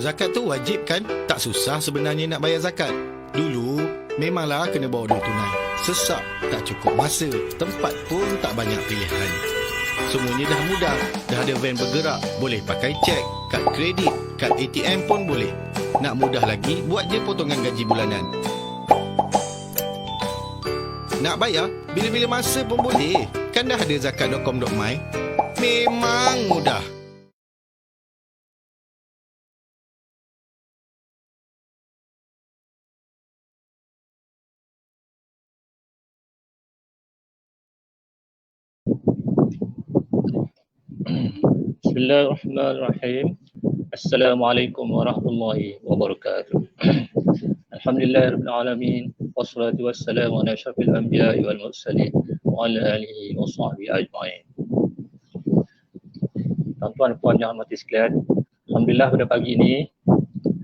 zakat tu wajib kan? Tak susah sebenarnya nak bayar zakat. Dulu, memanglah kena bawa duit tunai. Sesak, tak cukup masa, tempat pun tak banyak pilihan. Semuanya dah mudah, dah ada van bergerak. Boleh pakai cek, kad kredit, kad ATM pun boleh. Nak mudah lagi, buat je potongan gaji bulanan. Nak bayar, bila-bila masa pun boleh. Kan dah ada zakat.com.my. Memang mudah. Bismillahirrahmanirrahim. Assalamualaikum warahmatullahi wabarakatuh. Alhamdulillahirabbil alamin wassalatu wassalamu ala asyrafil anbiya'i wal mursalin wa ala alihi washabbihi ajmain. Tuan-tuan dan puan yang hormati sekalian, alhamdulillah pada pagi ini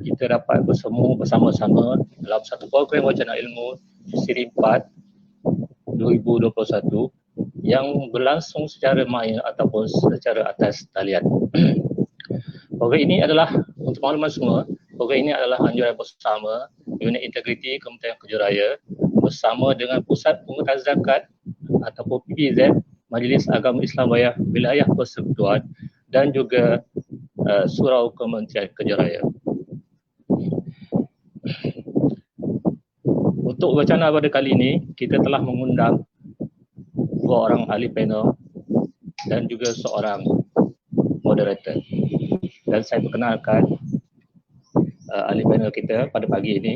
kita dapat bersama bersama-sama dalam satu program wacana ilmu siri 4 2021 yang berlangsung secara maya ataupun secara atas talian. Program ini adalah, untuk makluman semua, program ini adalah anjuran bersama Unit Integriti Kementerian Kerja Raya bersama dengan Pusat Pengurusan Zakat ataupun PPZ, Majlis Agama Islam Wilayah Persekutuan dan juga Surau Kementerian Kerja Raya. Untuk wacana pada kali ini, kita telah mengundang dua orang ahli panel dan juga seorang moderator. Dan saya perkenalkan ahli panel kita pada pagi ini.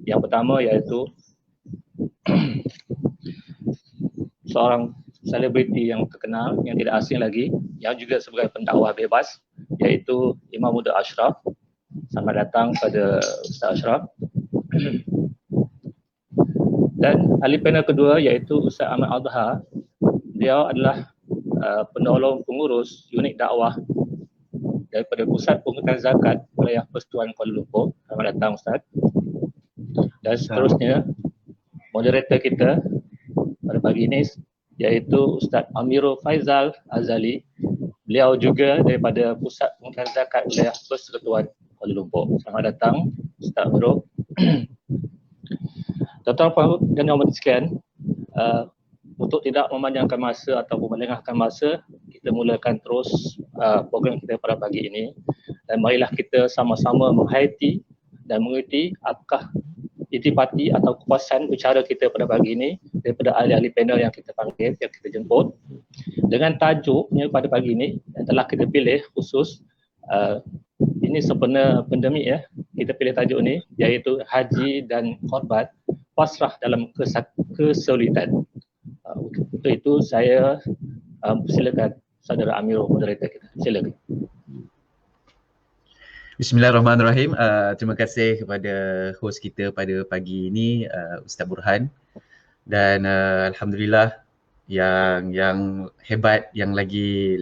Yang pertama iaitu seorang selebriti yang terkenal, yang tidak asing lagi, yang juga sebagai pendakwah bebas, iaitu Imam Muda Ashraf. Selamat datang pada Ustaz Ashraf. Dan ahli panel kedua iaitu Ustaz Ahmad Adha. Dia adalah penolong pengurus unit dakwah daripada Pusat Pengurusan Zakat Wilayah Persekutuan Kuala Lumpur. Selamat datang Ustaz. Dan seterusnya moderator kita pada pagi ini iaitu Ustaz Amirul Faizal Azali. Beliau juga daripada Pusat Pengurusan Zakat Wilayah Persekutuan Kuala Lumpur. Selamat datang Ustaz Amirul. Tuan-tuan dan yang hormati sekalian, untuk tidak memanjangkan masa ataupun melengahkan masa, kita mulakan terus program kita pada pagi ini. Dan marilah kita sama-sama menghayati dan mengerti apakah intipati atau kupasan bicara kita pada pagi ini daripada ahli-ahli panel yang kita panggil, yang kita jemput. Dengan tajuknya pada pagi ini yang telah kita pilih khusus, ini sebenarnya pandemik ya, kita pilih tajuk ini, iaitu Haji dan Korban, pasrah dalam kesulitan. Untuk itu saya silakan saudara Amirul, moderator kita. Silakan. Bismillahirrahmanirrahim. Terima kasih kepada host kita pada pagi ini, Ustaz Burhan. Dan alhamdulillah yang hebat, yang lagi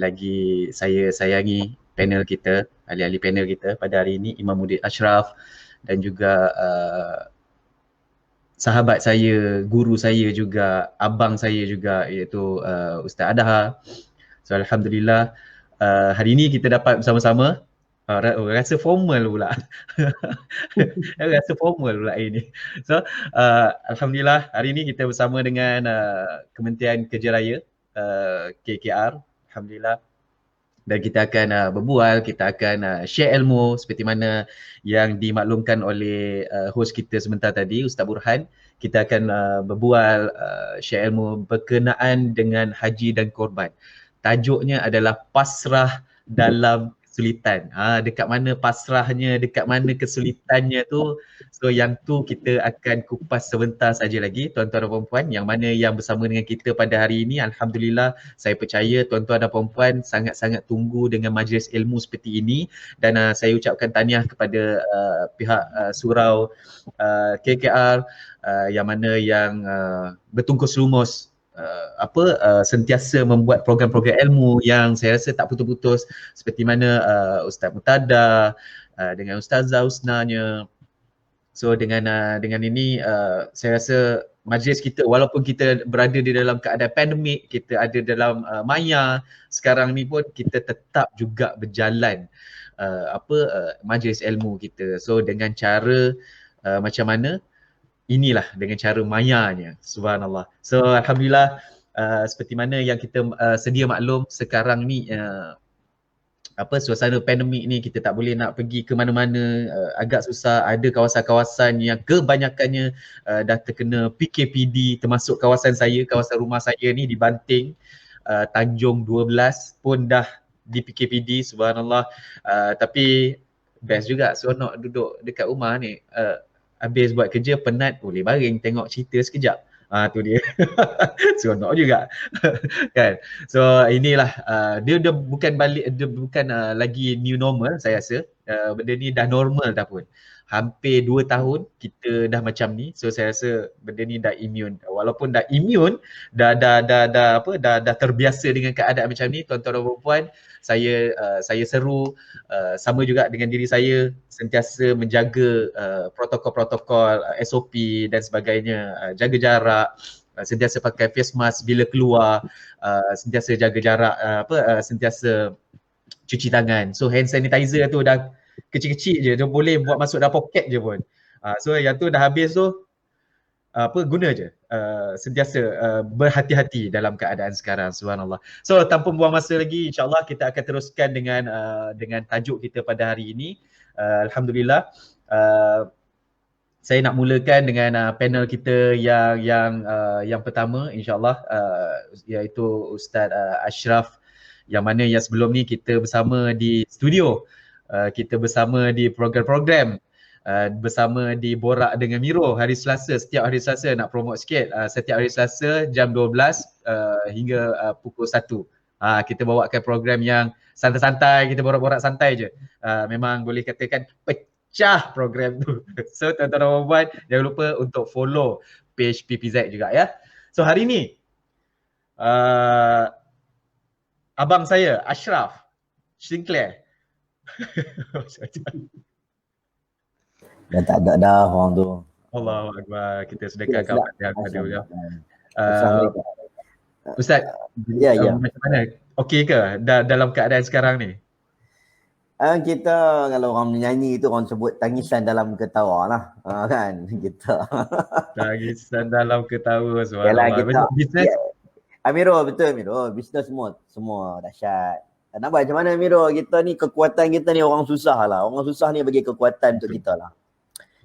saya sayangi panel kita, ahli-ahli panel kita pada hari ini, Imam Muda Ashraf dan juga sahabat saya, guru saya juga, abang saya juga, iaitu Ustaz Adha. So alhamdulillah hari ini kita dapat bersama-sama. Rasa formal pula. Rasa formal pula ini. So alhamdulillah hari ini kita bersama dengan Kementerian Kerja Raya KKR. Alhamdulillah. Dan kita akan berbual, kita akan share ilmu seperti mana yang dimaklumkan oleh host kita sebentar tadi, Ustaz Burhan. Kita akan berbual, share ilmu berkenaan dengan haji dan korban. Tajuknya adalah pasrah dalam kesulitan. Dekat mana pasrahnya, dekat mana kesulitannya tu. So yang tu kita akan kupas sebentar saja lagi, tuan-tuan dan puan-puan, yang mana yang bersama dengan kita pada hari ini. Alhamdulillah, saya percaya tuan-tuan dan puan-puan sangat-sangat tunggu dengan majlis ilmu seperti ini. Dan saya ucapkan tahniah kepada pihak surau KKR yang mana yang bertungkus lumus sentiasa membuat program-program ilmu yang saya rasa tak putus-putus, seperti mana Ustaz Mutada dengan Ustazah Husnanya, So dengan ini saya rasa majlis kita, walaupun kita berada di dalam keadaan pandemik, kita ada dalam maya sekarang ni pun, kita tetap juga berjalan majlis ilmu kita. So dengan cara macam mana? Inilah dengan cara mayanya, subhanallah. So alhamdulillah, seperti mana yang kita sedia maklum, sekarang ni suasana pandemik ni kita tak boleh nak pergi ke mana-mana, agak susah. Ada kawasan-kawasan yang kebanyakannya dah terkena PKPD, termasuk kawasan saya, kawasan rumah saya ni di Banting, Tanjung 12 pun dah di PKPD, subhanallah. Tapi best juga, seronok duduk dekat rumah ni, habis buat kerja penat, boleh baring tengok cerita sekejap. Tu dia. Seronok juga. Kan. So inilah dia bukan lagi new normal, saya rasa. Benda ni dah normal dah pun. Hampir 2 tahun kita dah macam ni. So saya rasa benda ni dah immune. Walaupun dah immune, dah terbiasa dengan keadaan macam ni, tuan-tuan dan puan-puan, saya seru sama juga dengan diri saya, sentiasa menjaga protokol-protokol, SOP dan sebagainya, jaga jarak, sentiasa pakai face mask bila keluar, sentiasa jaga jarak, sentiasa cuci tangan. So hand sanitizer tu dah kecil-kecil je, dia boleh buat masuk dalam poket je pun. So yang tu dah habis tu, guna je, sentiasa berhati-hati dalam keadaan sekarang, subhanallah. So tanpa buang masa lagi, insyaAllah kita akan teruskan dengan tajuk kita pada hari ini. Alhamdulillah, saya nak mulakan dengan panel kita yang pertama, insyaAllah, iaitu Ustaz Ashraf, yang mana yang sebelum ni kita bersama di studio, kita bersama di program-program, bersama di Borak dengan Miro hari Selasa. Setiap hari Selasa, nak promote sikit, setiap hari Selasa jam 12 hingga pukul 1. Kita bawakan program yang santai-santai, kita borak-borak santai je. Memang boleh katakan pecah program tu. So tuan-tuan dan puan-puan, jangan lupa untuk follow page PPZ juga ya. So hari ni abang saya Ashraf Sinclair. Dan tak ada dah orang tu. Allahu Akbar, kita sedekahkan yang ada ya. Assalamualaikum. Ustaz, Ya. macam mana? Okey ke dalam keadaan sekarang ni? Kita kalau orang menyanyi tu orang sebut tangisan dalam ketawa lah. Kan kita. Tangisan dalam ketawa, Yalah, subhanallah. Bisnes Miro, betul Miro. Bisnes semua dahsyat. Nak buat macam mana Miro? Kita ni kekuatan kita ni orang susah lah. Orang susah ni bagi kekuatan untuk kita lah.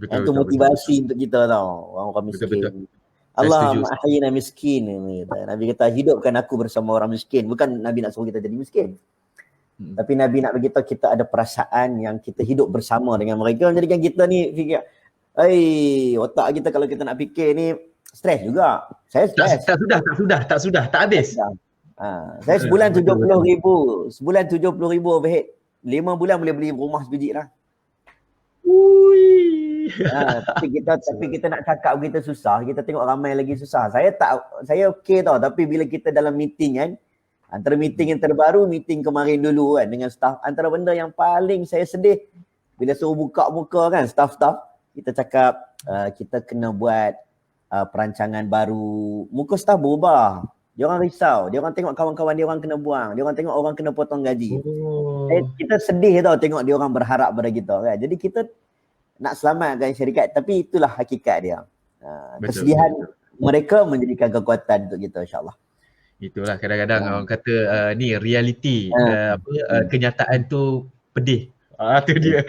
Itu motivasi untuk kita tau. Orang miskin. Betul. Allah ma'ahyina miskin. Nabi kata hidupkan aku bersama orang miskin. Bukan Nabi nak suruh kita jadi miskin. Tapi Nabi nak beritahu kita ada perasaan yang kita hidup bersama dengan mereka. Jadikan kita ni fikir, otak kita kalau kita nak fikir ni stres juga. Saya stres. Tak sudah, tak habis. Saya sebulan 70,000. Sebulan 70,000 overhead. 5 bulan boleh beli rumah sebiji lah. Tapi kita nak cakap kita susah, kita tengok ramai lagi susah. Saya okey tau, tapi bila kita dalam meeting kan, antara meeting yang terbaru, meeting kemarin dulu kan dengan staff, antara benda yang paling saya sedih bila suruh buka muka kan staff-staff, kita cakap kita kena buat perancangan baru. Muka staff berubah. Dia orang risau, dia orang tengok kawan-kawan dia orang kena buang, dia orang tengok orang kena potong gaji. Kita sedih tau tengok dia orang berharap pada kita kan. Jadi kita nak selamatkan syarikat, tapi itulah hakikat dia. Kesedihan mereka menjadikan kekuatan untuk kita, insyaAllah. Itulah kadang-kadang orang kata ni realiti, kenyataan tu pedih. Tu dia.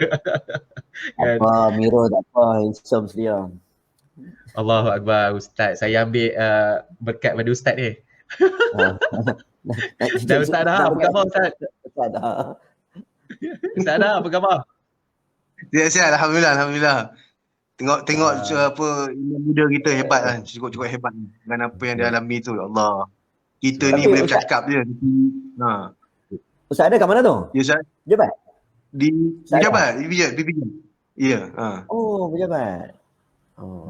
Apa Miro tak apa, handsome dia. Allahu Akbar, Ustaz. Saya ambil berkat pada Ustaz ni. Dan Ustaz dah, apa khabar Ustaz? Ustaz dah, apa khabar? Sihat, alhamdulillah. Tengok apa muda kita hebat kan, cukup hebat dengan apa yang dia alami tu, ya Allah. Kita ni boleh bercakap je. Ustaz ada kat mana tu? Ya Ustaz. Pejabat? Di pejabat, di PPJ. Ya, Oh, pejabat.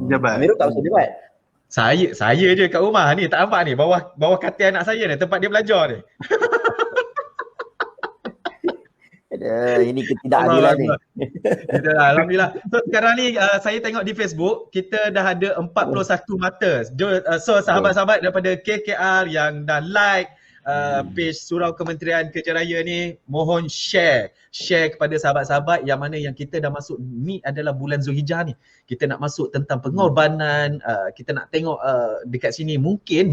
Pejabat. Amirul tak usah pejabat. Saya je kat rumah ni, tak nampak ni, bawah katil anak saya ni, tempat dia belajar ni. Ini ketidakadilan ni. Kita, Alhamdulillah. So sekarang ni saya tengok di Facebook kita dah ada 41 mata. So sahabat-sahabat daripada KKR yang dah like page Surau Kementerian Kerja Raya ni, mohon share kepada sahabat-sahabat yang mana yang kita dah masuk ni adalah bulan Zulhijjah ni. Kita nak masuk tentang pengorbanan, kita nak tengok dekat sini mungkin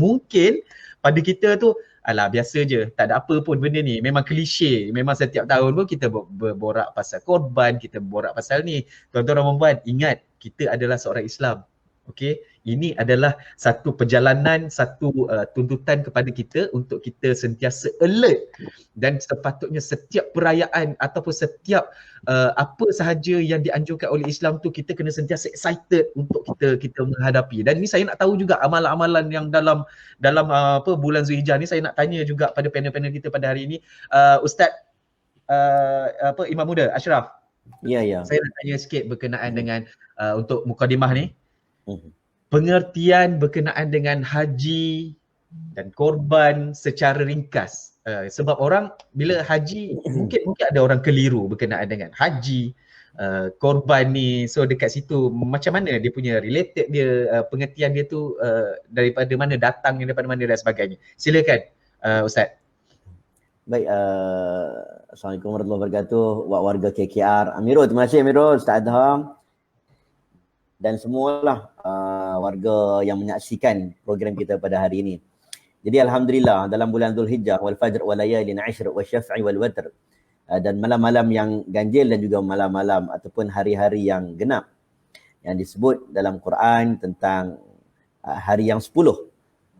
pada kita tu alah biasa je, tak ada apa pun benda ni. Memang klise, memang setiap tahun pun kita berborak pasal korban, kita berborak pasal ni. Tuan-tuan dan puan-puan, ingat kita adalah seorang Islam. Okey, ini adalah satu perjalanan, satu tuntutan kepada kita untuk kita sentiasa alert, dan sepatutnya setiap perayaan ataupun setiap apa sahaja yang dianjurkan oleh Islam tu kita kena sentiasa excited untuk kita menghadapi. Dan ni saya nak tahu juga amalan-amalan yang dalam bulan Zulhijjah ni. Saya nak tanya juga pada panel-panel kita pada hari ini, Ustaz Imam Muda Ashraf. Ya. Saya nak tanya sikit berkenaan dengan untuk mukadimah ni. Pengertian berkenaan dengan haji dan korban secara ringkas. Sebab orang bila haji mungkin ada orang keliru berkenaan dengan haji, korban ni. So dekat situ macam mana dia punya related dia, pengertian dia tu daripada mana datangnya, daripada mana dan sebagainya. Silakan Ustaz. Baik, Assalamualaikum warahmatullahi wabarakatuh. Warga KKR. Amirul, terima kasih Amirul, Ustaz Adham. Dan semualah warga yang menyaksikan program kita pada hari ini. Jadi alhamdulillah dalam bulan Zulhijjah, wal fajr wal layalin 'ashr wasyaf'i wal watr, dan malam-malam yang ganjil dan juga malam-malam ataupun hari-hari yang genap yang disebut dalam Quran tentang hari yang 10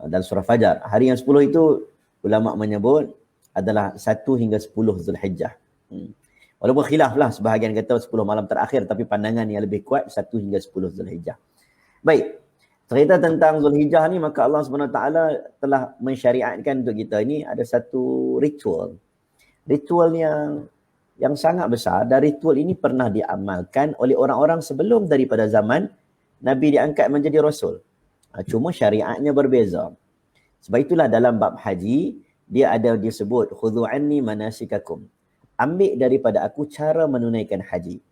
dalam surah Fajar. Hari yang 10 itu ulama menyebut adalah 1 hingga 10 Zulhijjah. Walaupun khilaf lah, sebahagian kata 10 malam terakhir, tapi pandangan yang lebih kuat 1 hingga 10 Zulhijjah. Baik, cerita tentang Zulhijjah ni, maka Allah SWT telah mensyariatkan untuk kita ini ada satu ritual. Ritual yang sangat besar, dan ritual ini pernah diamalkan oleh orang-orang sebelum daripada zaman Nabi diangkat menjadi Rasul. Cuma syariatnya berbeza. Sebab itulah dalam bab haji, dia ada disebut, khudhu anni manasikakum. Ambil daripada aku cara menunaikan haji.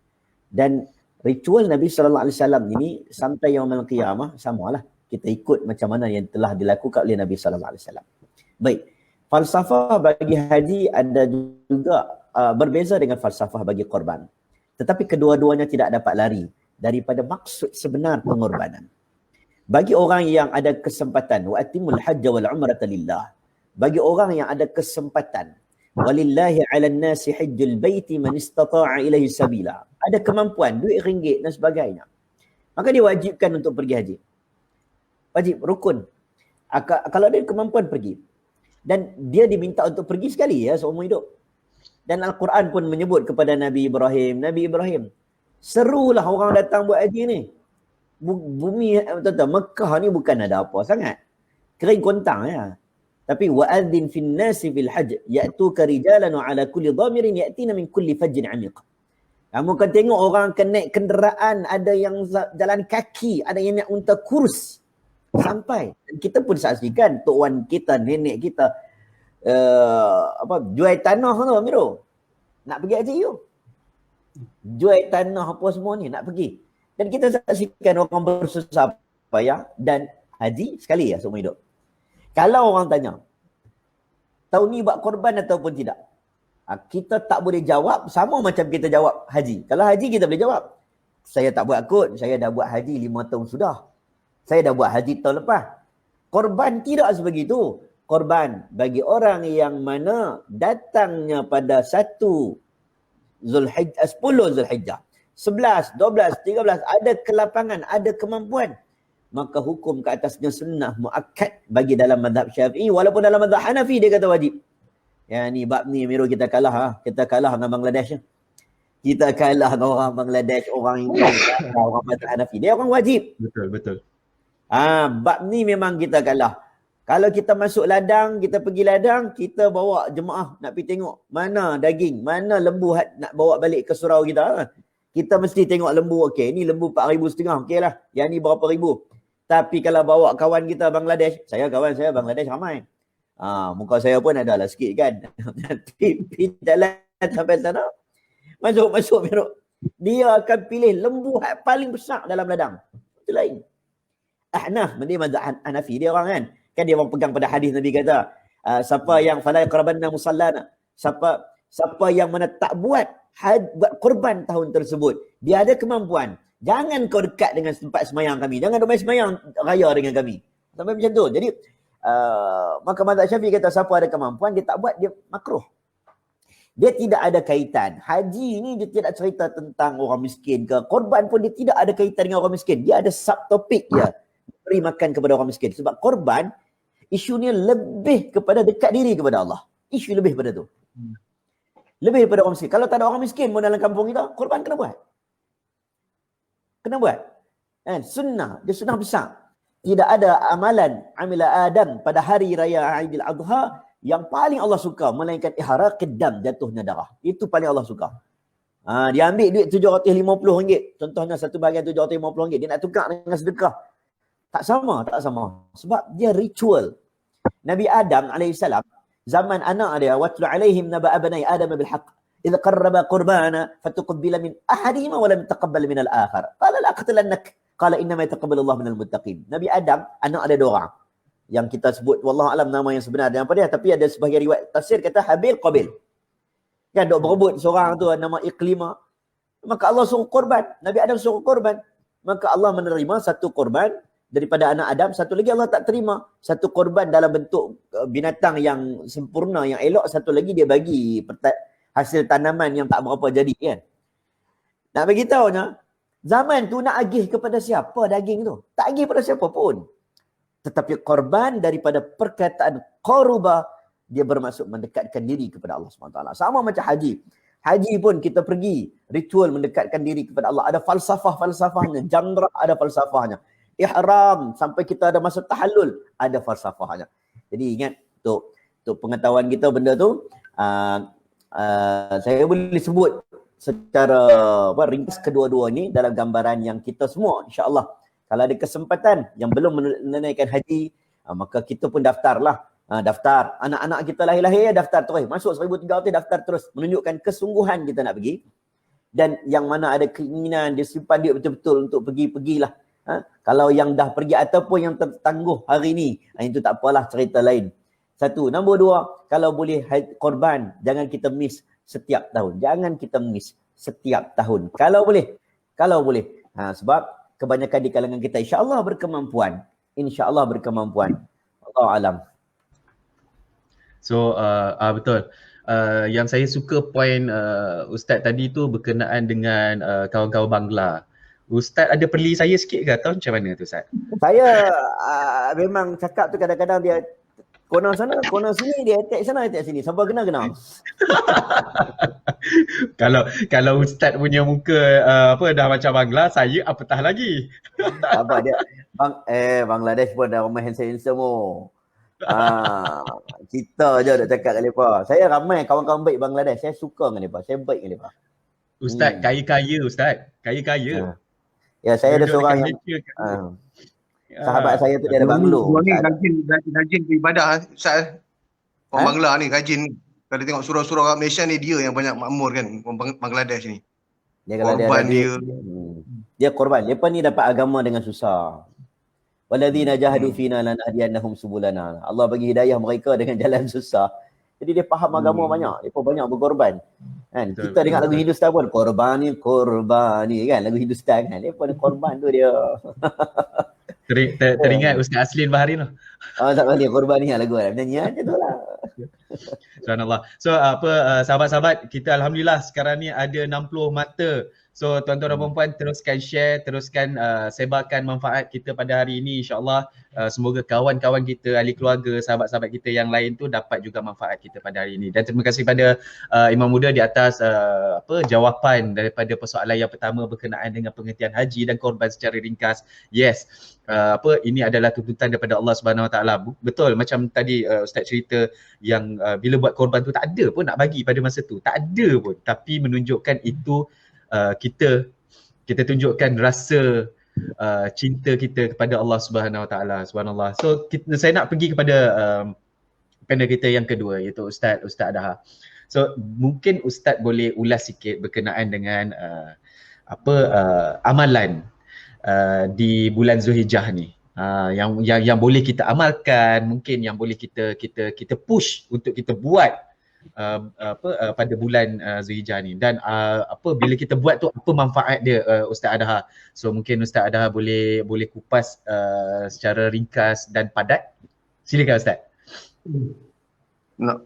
Dan ritual Nabi SAW ini sampai yaumul qiyamah samalah. Kita ikut macam mana yang telah dilakukan oleh Nabi SAW. Baik, falsafah bagi haji ada juga berbeza dengan falsafah bagi korban. Tetapi kedua-duanya tidak dapat lari daripada maksud sebenar pengorbanan. Bagi orang yang ada kesempatan, wa atimul hajja wal umrata lillah. Bagi orang yang ada kesempatan, walillahi 'alan nasi hajjul baiti man istata'a ilaihi sabila. Ada kemampuan, duit ringgit dan sebagainya, maka dia wajibkan untuk pergi haji. Wajib, rukun. Kalau ada kemampuan pergi. Dan dia diminta untuk pergi sekali ya seumur hidup. Dan Al-Quran pun menyebut kepada Nabi Ibrahim, serulah orang datang buat haji ni. Bumi Mekah ni bukan ada apa sangat, kering kontang ya. Tapi wa'adzin fin nasi fil hajj ya'tuka rijalan wa 'ala kulli dhamirin ya'tina min kulli fajjin 'amiq. Kamu akan tengok orang akan naik kenderaan, ada yang jalan kaki, ada yang naik unta kurus. Sampai kita pun saksikan tok wan kita, nenek kita jual tanah tu Miro. Nak pergi haji you. Jual tanah apa semua ni nak pergi. Dan kita saksikan orang bersusah payah dan haji sekali ya seumur hidup. Kalau orang tanya, tahun ni buat korban ataupun tidak? Kita tak boleh jawab sama macam kita jawab haji. Kalau haji kita boleh jawab, saya tak buat kot, saya dah buat haji 5 tahun sudah. Saya dah buat haji tahun lepas. Korban tidak sebegitu. Korban bagi orang yang mana datangnya pada 1 Zulhijjah, 10 Zulhijjah, 11, 12, 13, ada kelapangan, ada kemampuan, maka hukum ke atasnya sunnah muakkad bagi dalam mazhab Syafi'i, walaupun dalam mazhab Hanafi dia kata wajib. Ya ni bab ni Miro kita kalah dengan Bangladesh. Kita kalah dengan orang Bangladesh, orang ini, orang mazhab Hanafi. Dia orang wajib. Betul. Bab ni memang kita kalah. Kalau kita masuk ladang, kita pergi ladang, kita bawa jemaah nak pergi tengok mana daging, mana lembu nak bawa balik ke surau kita. Kita mesti tengok lembu, okey, ni lembu 4,500, okey lah. Yang ni berapa ribu. Tapi kalau bawa kawan kita Bangladesh, kawan saya Bangladesh ramai. Muka saya pun adalah sikit kan. Tapi jalan sampai sana, Masuk Merok. Dia akan pilih lembu paling besar dalam ladang. Itu lain. Ahnaf, dia mazhab Hanafi dia orang kan. Kan dia orang pegang pada hadis Nabi kata, siapa yang fala yaqrabanna musallana, siapa yang mana tak buat korban tahun tersebut, dia ada kemampuan. Jangan kau dekat dengan tempat semayang kami. Jangan main semayang raya dengan kami. Sampai macam tu. Jadi maka mazhab Syafi'i kata siapa ada kemampuan dia tak buat, dia makruh. Dia tidak ada kaitan. Haji ni dia tidak cerita tentang orang miskin ke. Korban pun dia tidak ada kaitan dengan orang miskin. Dia ada subtopik dia. Beri makan kepada orang miskin. Sebab korban, isunya lebih kepada dekat diri kepada Allah. Isu lebih pada tu. Lebih daripada orang miskin. Kalau tak ada orang miskin pun dalam kampung kita, korban kena buat. Kena buat. Sunnah. Dia sunnah besar. Tidak ada amalan amila Adam pada hari raya Aidil Adha yang paling Allah suka melainkan ihraqid dam, jatuhnya darah. Itu paling Allah suka. Dia ambil duit RM750. Contohnya satu bahagian RM750. Dia nak tukar dengan sedekah. Tak sama. Sebab dia ritual. Nabi Adam AS, zaman anak dia, watlu alaihim naba'a banai Adam bil haqq. Idza qarraba qurbana fatuqabbala min ahadihima wa lam taqabbal min al-akhar. Qala la aqtalannak. Qala inna ma yataqabbalu Allah minal muttaqin. Nabi Adam, anak ada 2 orang. Yang kita sebut wallahu alam nama yang sebenar dan apa dia, tapi ada sebahagian riwayat tafsir kata Habil Qabil. Kan dok berebut seorang tu nama Iqlimah. Maka Allah suruh korban. Nabi Adam suruh korban. Maka Allah menerima satu korban daripada anak Adam, satu lagi Allah tak terima. Satu korban dalam bentuk binatang yang sempurna, yang elok, satu lagi dia bagi hasil tanaman yang tak berapa jadi kan. Nak bagi tahunya, zaman tu nak agih kepada siapa daging tu? Tak agih pada siapa pun. Tetapi korban daripada perkataan qaruba, dia bermaksud mendekatkan diri kepada Allah SWT. Sama macam haji. Haji pun kita pergi, ritual mendekatkan diri kepada Allah. Ada falsafah-falsafahnya. Jamrah ada falsafahnya. Ihram, sampai kita ada masa tahallul, ada falsafahnya. Jadi ingat, untuk pengetahuan kita benda tu, saya boleh sebut secara ringkas kedua-dua ni dalam gambaran yang kita semua, insya-Allah, kalau ada kesempatan yang belum menunaikan haji, maka kita pun daftarlah. Daftar. Anak-anak kita lahir-lahir, daftar terus. Masuk 1,300 daftar terus. Menunjukkan kesungguhan kita nak pergi. Dan yang mana ada keinginan, dia simpan duit betul-betul untuk pergilah. Kalau yang dah pergi ataupun yang tertangguh hari ni, itu tak apalah, cerita lain. Satu. Nombor 2, kalau boleh korban, jangan kita miss setiap tahun. Jangan kita miss setiap tahun. Kalau boleh. Sebab kebanyakan di kalangan kita insya-Allah berkemampuan. InsyaAllah berkemampuan. Allah alam. So betul. Yang saya suka poin Ustaz tadi tu berkenaan dengan kawan-kawan Bangla. Ustaz ada perli saya sikit ke atau macam mana tu Ustaz? Saya memang cakap tu kadang-kadang dia corner sana, corner sini, dia attack sana, attack sini. Sampai kena. Kalau Ustaz punya muka dah macam Bangla, saya apatah lagi. Apa dia? Bangladesh pun dah ramai handsome oh. Kita je dah cakap dengan mereka. Saya ramai kawan-kawan baik Bangladesh. Saya suka dengan mereka. Saya baik dengan mereka. Ustaz, kaya-kaya Ustaz. Kaya-kaya. Ya, saya ada seorang yang sahabat saya tu dia ada banglo. Orang ni rajin beribadah Ustaz. Orang Bangla ni rajin. Kalau tengok surau-surau kat Malaysia ni, dia yang banyak makmur kan, orang Bangladesh ni. Dia kalau korban dia korban. Lepas ni dapat agama dengan susah. Walladzina jahadu fina lanahdiyannahum subulana. Allah bagi hidayah mereka dengan jalan susah. Jadi dia faham agama banyak. Dia pun banyak berkorban. Kan? Betul, kita dengar lagu Hindustan pun korbani kan, lagu Hindustan kan. Dia pun korban tu dia. Teringat Ustaz Aslin Bahari tu. Tak boleh korban ni lagu kan. Nyanyi aja tu lah. Subhanallah. So sahabat-sahabat, kita alhamdulillah sekarang ni ada 60 mata. So tuan-tuan dan puan-puan, teruskan share, teruskan sebarkan manfaat kita pada hari ini, insya-Allah. Semoga kawan-kawan kita, ahli keluarga, sahabat-sahabat kita yang lain tu dapat juga manfaat kita pada hari ini. Dan terima kasih pada Imam Muda di atas jawapan daripada persoalan yang pertama berkenaan dengan pengertian haji dan korban secara ringkas. Yes. Ini adalah tuntutan daripada Allah Subhanahu Wa Taala. Betul macam tadi Ustaz cerita yang bila buat korban tu tak ada pun nak bagi pada masa tu. Tak ada pun, tapi menunjukkan itu kita tunjukkan rasa cinta kita kepada Allah Subhanahu Wa Taala. Subhanallah. So saya nak pergi kepada panel kita yang kedua, iaitu Ustaz Adha. So mungkin Ustaz boleh ulas sikit berkenaan dengan amalan di bulan Zulhijjah ni. Yang boleh kita amalkan, mungkin yang boleh kita push untuk kita buat pada bulan Zulhijjah ni, dan bila kita buat tu apa manfaat dia, Ustaz Adha. So mungkin Ustaz Adha boleh kupas secara ringkas dan padat. Silakan Ustaz. Nak.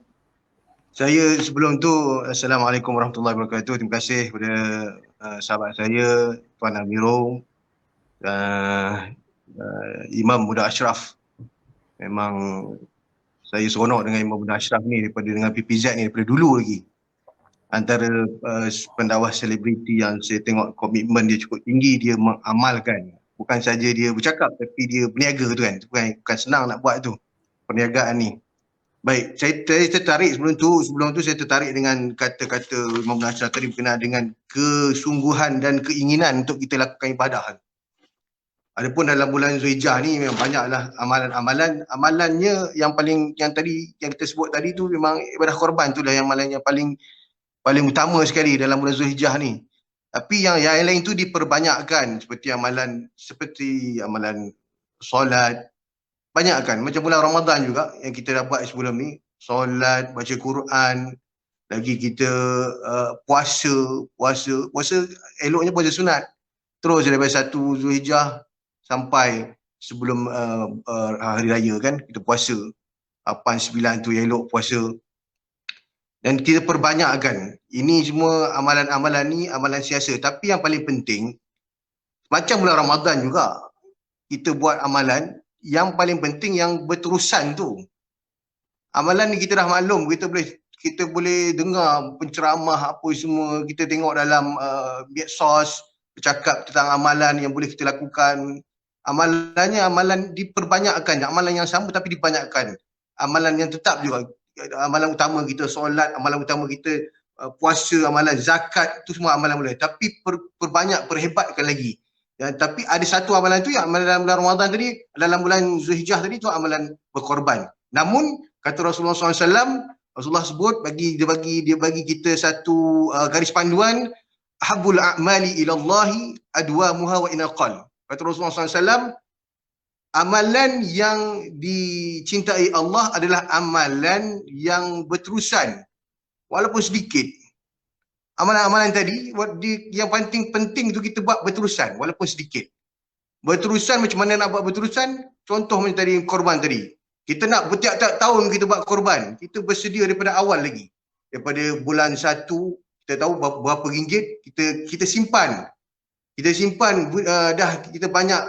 Saya sebelum tu, Assalamualaikum warahmatullahi wabarakatuh. Terima kasih kepada sahabat saya Tuan Amirul, Imam Muda Ashraf. Memang saya seronok dengan Imam Muda Ashraf ni dengan PPZ ni daripada dulu lagi. Antara pendakwah selebriti yang saya tengok komitmen dia cukup tinggi, dia mengamalkan. Bukan saja dia bercakap tapi dia berniaga tu kan. Bukan senang nak buat tu, perniagaan ni. Baik, saya tertarik sebelum tu saya tertarik dengan kata-kata Imam Muda Ashraf tadi berkenaan dengan kesungguhan dan keinginan untuk kita lakukan ibadah. Adapun dalam bulan Zulhijjah ni memang banyaklah amalannya yang kita sebut tadi tu memang ibadah korban tu lah yang amalannya paling utama sekali dalam bulan Zulhijjah ni. Tapi yang lain tu diperbanyakkan seperti amalan solat, banyakkan macam bulan Ramadan juga yang kita dah buat sebelum ni, solat, baca Quran, lagi kita puasa eloknya puasa sunat terus daripada 1 Zulhijjah sampai sebelum hari raya kan, kita puasa 8, 9 tu yang elok puasa, dan kita perbanyakkan. Ini semua amalan-amalan ni amalan siasa, tapi yang paling penting macam bulan Ramadan juga kita buat amalan, yang paling penting yang berterusan tu. Amalan ni kita dah maklum, kita boleh dengar penceramah apa semua, kita tengok dalam medsos bercakap tentang amalan yang boleh kita lakukan. Amalan diperbanyakkan, amalan yang sama tapi dibanyakkan. Amalan yang tetap juga, amalan utama kita solat, amalan utama kita puasa, amalan zakat, tu semua amalan boleh, tapi perhebatkan lagi. Tapi ada satu amalan tu yang amalan dalam Ramadan tadi, dalam bulan Zulhijjah tadi tu amalan berkorban. Namun kata Rasulullah SAW, Rasulullah sebut dia bagi kita satu garis panduan, habbul a'mali ilallahi adwamuha wa inaqal. Kata Rasulullah SAW, amalan yang dicintai Allah adalah amalan yang berterusan walaupun sedikit. Amalan-amalan tadi yang paling penting tu kita buat berterusan walaupun sedikit. Berterusan macam mana nak buat berterusan? Contoh macam tadi korban tadi. Kita nak setiap tahun kita buat korban. Kita bersedia daripada awal lagi. Daripada bulan 1 kita tahu berapa ringgit kita simpan. Kita simpan kita banyak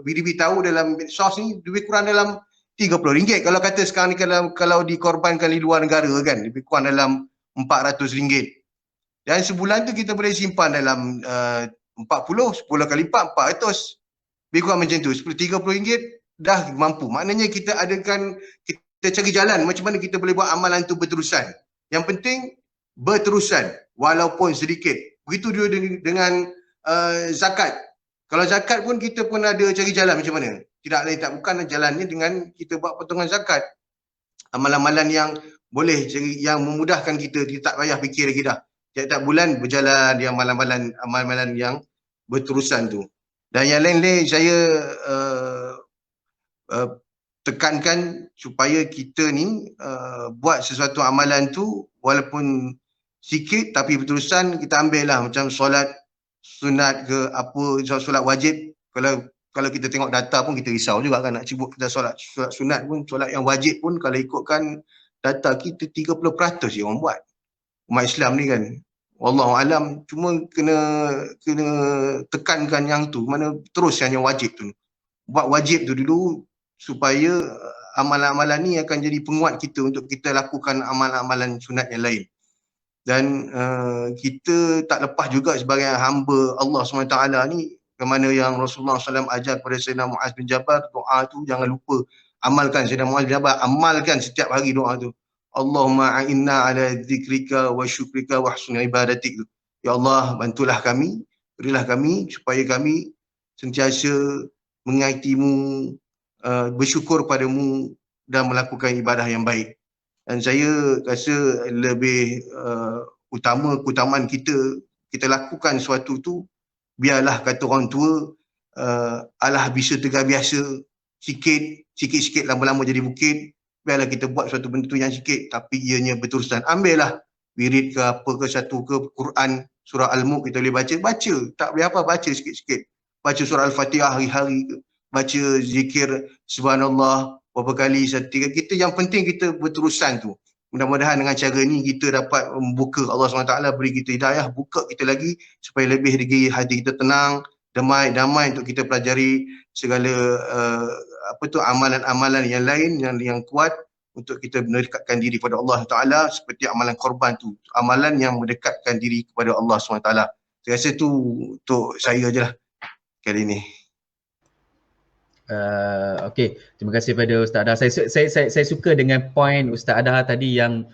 beritahu dalam medsos ni lebih kurang dalam RM30. Kalau kata sekarang ni kalau dikorbankan di luar negara kan, lebih kurang dalam RM400. Dan sebulan tu kita boleh simpan dalam 10 kali 4, 400. Lebih kurang macam tu. RM30 dah mampu. Maknanya kita cari jalan macam mana kita boleh buat amalan tu berterusan. Yang penting berterusan walaupun sedikit. Begitu juga dengan zakat. Kalau zakat pun kita pun ada cari jalan macam mana. Tidak lain tak bukan jalannya dengan kita buat potongan zakat. Amalan-amalan yang boleh yang memudahkan kita tak payah fikir lagi dah. Tiap-tiap bulan berjalan dia amalan-amalan yang berterusan tu. Dan yang lain-lain saya tekankan supaya kita ni buat sesuatu amalan tu walaupun sikit tapi berterusan. Kita ambil lah macam solat sunat ke apa, solat wajib. Kalau kita tengok data pun kita risau juga kan, nak sibuk kita solat sunat pun, solat yang wajib pun kalau ikutkan data kita 30% je orang buat. Umat Islam ni kan, wallahualam, cuma kena tekankan yang tu, mana teruskan yang wajib tu. Buat wajib tu dulu supaya amalan-amalan ni akan jadi penguat kita untuk kita lakukan amalan-amalan sunat yang lain. Dan kita tak lepas juga sebagai hamba Allah SWT ni, kemana yang Rasulullah SAW ajar kepada Sayyidina Muaz bin Jabal, doa tu jangan lupa amalkan. Sayyidina Muaz bin Jabal amalkan setiap hari doa tu. Allahumma a'inna ala dzikrika wa syukrika wa husni ibadatik. Ya Allah, bantulah kami, berilah kami supaya kami sentiasa mengaitimu, bersyukur padamu dan melakukan ibadah yang baik. Dan saya rasa lebih keutamaan kita lakukan sesuatu tu, biarlah kata orang tua, alah bisa tegar biasa, sikit-sikit lama-lama jadi bukit. Biarlah kita buat suatu benda tu yang sikit tapi ianya berterusan. Ambillah wirid ke apa ke satu ke Quran, surah Al-Mulk kita boleh baca, tak boleh apa, baca sikit-sikit. Baca surah Al-Fatihah hari-hari ke, baca zikir subhanallah berapa kali satu kita, yang penting kita berterusan tu. Mudah-mudahan dengan cara ni kita dapat membuka, Allah SWT beri kita hidayah, buka kita lagi supaya lebih lagi hati kita tenang, damai untuk kita pelajari segala amalan-amalan yang lain yang kuat untuk kita mendekatkan diri kepada Allah Taala, seperti amalan korban tu, amalan yang mendekatkan diri kepada Allah SWT. Saya rasa tu untuk saya je lah kali ni. Okey, terima kasih pada Ustaz Adha. Saya suka dengan poin Ustaz Adha tadi yang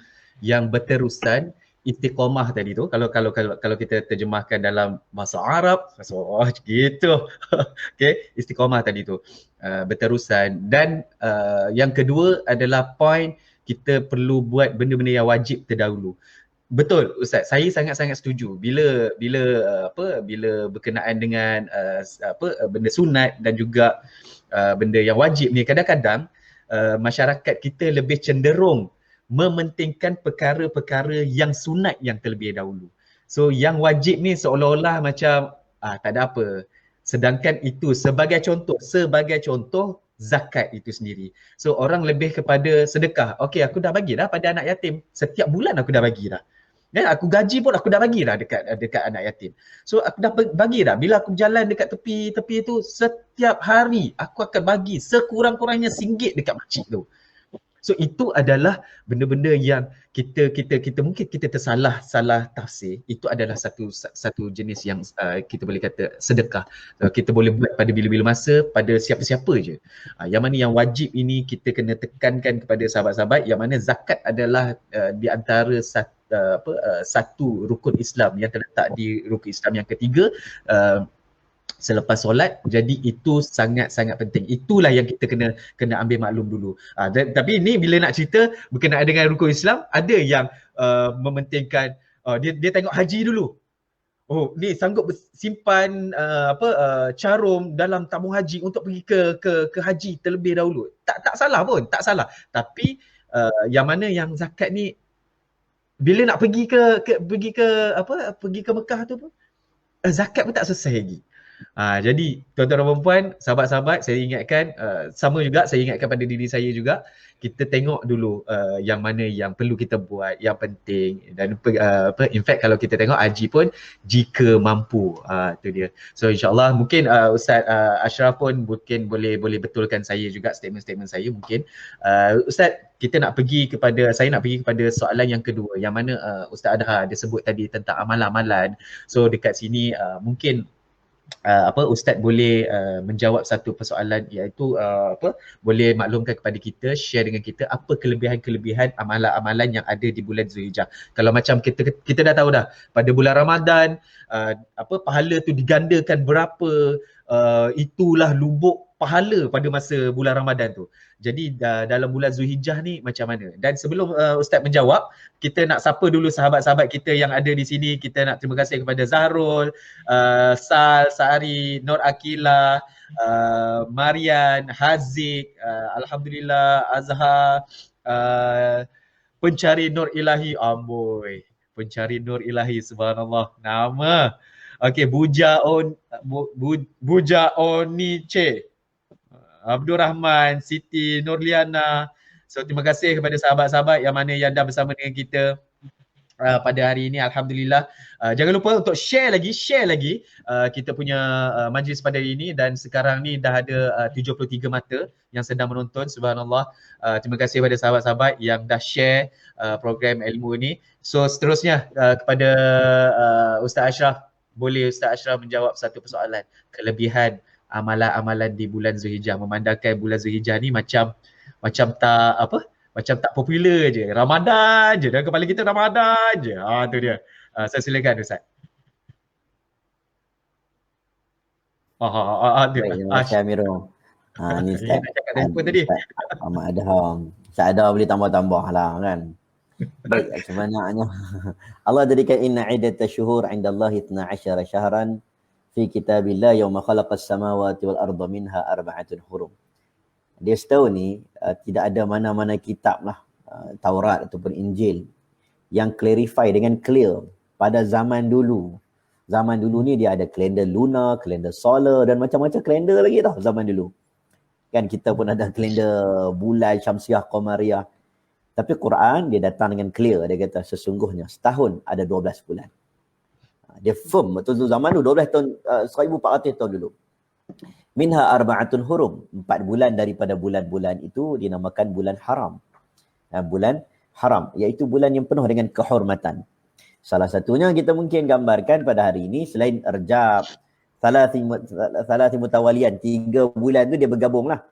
berterusan, istiqamah tadi tu. Kalau kita terjemahkan dalam bahasa Arab, gitu. Okey, istiqamah tadi tu, berterusan. Dan yang kedua adalah poin kita perlu buat benda-benda yang wajib terdahulu. Betul Ustaz, saya sangat-sangat setuju bila berkenaan dengan benda sunat dan juga benda yang wajib ni, kadang-kadang masyarakat kita lebih cenderung mementingkan perkara-perkara yang sunat yang terlebih dahulu. So yang wajib ni seolah-olah macam tak ada apa. Sedangkan itu sebagai contoh zakat itu sendiri. So orang lebih kepada sedekah. Okey, aku dah bagi dah pada anak yatim. Setiap bulan aku dah bagi dah. Ya, aku gaji pun aku dah bagi dah dekat anak yatim. So aku dah bagi dah. Bila aku berjalan dekat tepi itu, setiap hari aku akan bagi sekurang-kurangnya RM1 dekat makcik tu. So itu adalah benda-benda yang kita mungkin kita tersalah tafsir. Itu adalah satu jenis yang kita boleh kata sedekah. Kita boleh buat pada bila-bila masa, pada siapa-siapa je. Yang mana yang wajib ini kita kena tekankan kepada sahabat-sahabat, yang mana zakat adalah di antara satu rukun Islam yang terletak di rukun Islam yang ketiga selepas solat. Jadi itu sangat-sangat penting. Itulah yang kita kena ambil maklum dulu. Tapi ni bila nak cerita berkenaan dengan rukun Islam, ada yang mementingkan dia tengok haji dulu. Oh, ni sanggup simpan carum dalam tabung haji untuk pergi ke haji terlebih dahulu. Tak salah pun, tak salah. Tapi yang mana yang zakat ni bila nak pergi ke Mekah tu pun zakat pun tak selesai lagi. Jadi tuan-tuan dan puan-puan, sahabat-sahabat, saya ingatkan sama juga, saya ingatkan pada diri saya juga, kita tengok dulu yang mana yang perlu kita buat, yang penting. Dan in fact kalau kita tengok haji pun jika mampu, tu dia. So insyaAllah mungkin Ustaz Ashraf pun mungkin boleh betulkan saya juga statement-statement saya mungkin. Ustaz, saya nak pergi kepada soalan yang kedua, yang mana Ustaz Adha ada sebut tadi tentang amalan-amalan. So dekat sini mungkin Ustaz boleh menjawab satu persoalan, iaitu boleh maklumkan kepada kita, share dengan kita apa kelebihan-kelebihan amalan-amalan yang ada di bulan Zulhijjah. Kalau macam kita dah tahu dah pada bulan Ramadan pahala tu digandakan berapa, itulah lubuk pahala pada masa bulan Ramadan tu. Jadi dalam bulan Zulhijjah ni macam mana? Dan sebelum Ustaz menjawab, kita nak sapa dulu sahabat-sahabat kita yang ada di sini. Kita nak terima kasih kepada Zahrul, Sal, Sari, Nur Akila, Marian, Haziq, Alhamdulillah, Azhar, Pencari Nur Ilahi, amboi, Pencari Nur Ilahi, subhanallah, nama. Okey, Buja Onice, Abdul Rahman, Siti Nurliana. So terima kasih kepada sahabat-sahabat yang mana yang dah bersama dengan kita pada hari ini, alhamdulillah. Jangan lupa untuk share lagi kita punya majlis pada hari ini, dan sekarang ni dah ada 73 mata yang sedang menonton, subhanallah. Terima kasih kepada sahabat-sahabat yang dah share program ilmu ini. So seterusnya kepada Ustaz Ashraf, boleh Ustaz Ashraf menjawab satu persoalan, kelebihan amalan-amalan di bulan Zulhijjah, memandangkan bulan Zulhijjah ni macam tak popular je, Ramadan je, dalam kepala kita Ramadan je. Tu dia. Saya silakan Ustaz. Terima kasih Amirul. Ni Ustaz. Nak cakap telefon tadi. Ustaz Ahmad Adham. Ustaz Adham boleh tambah-tambah lah kan. Baik, sebenarnya Allah jadikan inna iddatash syuhur 'indallahi 12 syahran fi kitabillah yauma khalaqas samawati wal arda minha arba'atun hurum. Dia setahun ni tidak ada mana-mana kitab lah Taurat ataupun Injil yang clarify dengan clear pada zaman dulu. Zaman dulu ni dia ada kalender lunar, kalender solar dan macam-macam kalender lagi tau zaman dulu. Kan kita pun ada kalender bulan, syamsiah, qamariyah. Tapi Quran dia datang dengan clear. Dia kata sesungguhnya setahun ada 12 bulan. Dia firm betul zaman dulu 12 tahun 1400 tahun dulu. Minha arba'atun hurum. 4 bulan daripada bulan-bulan itu dinamakan bulan haram. Bulan haram iaitu bulan yang penuh dengan kehormatan. Salah satunya kita mungkin gambarkan pada hari ini selain Rajab, Thalathi mutawalian, 3 bulan tu dia bergabung lah.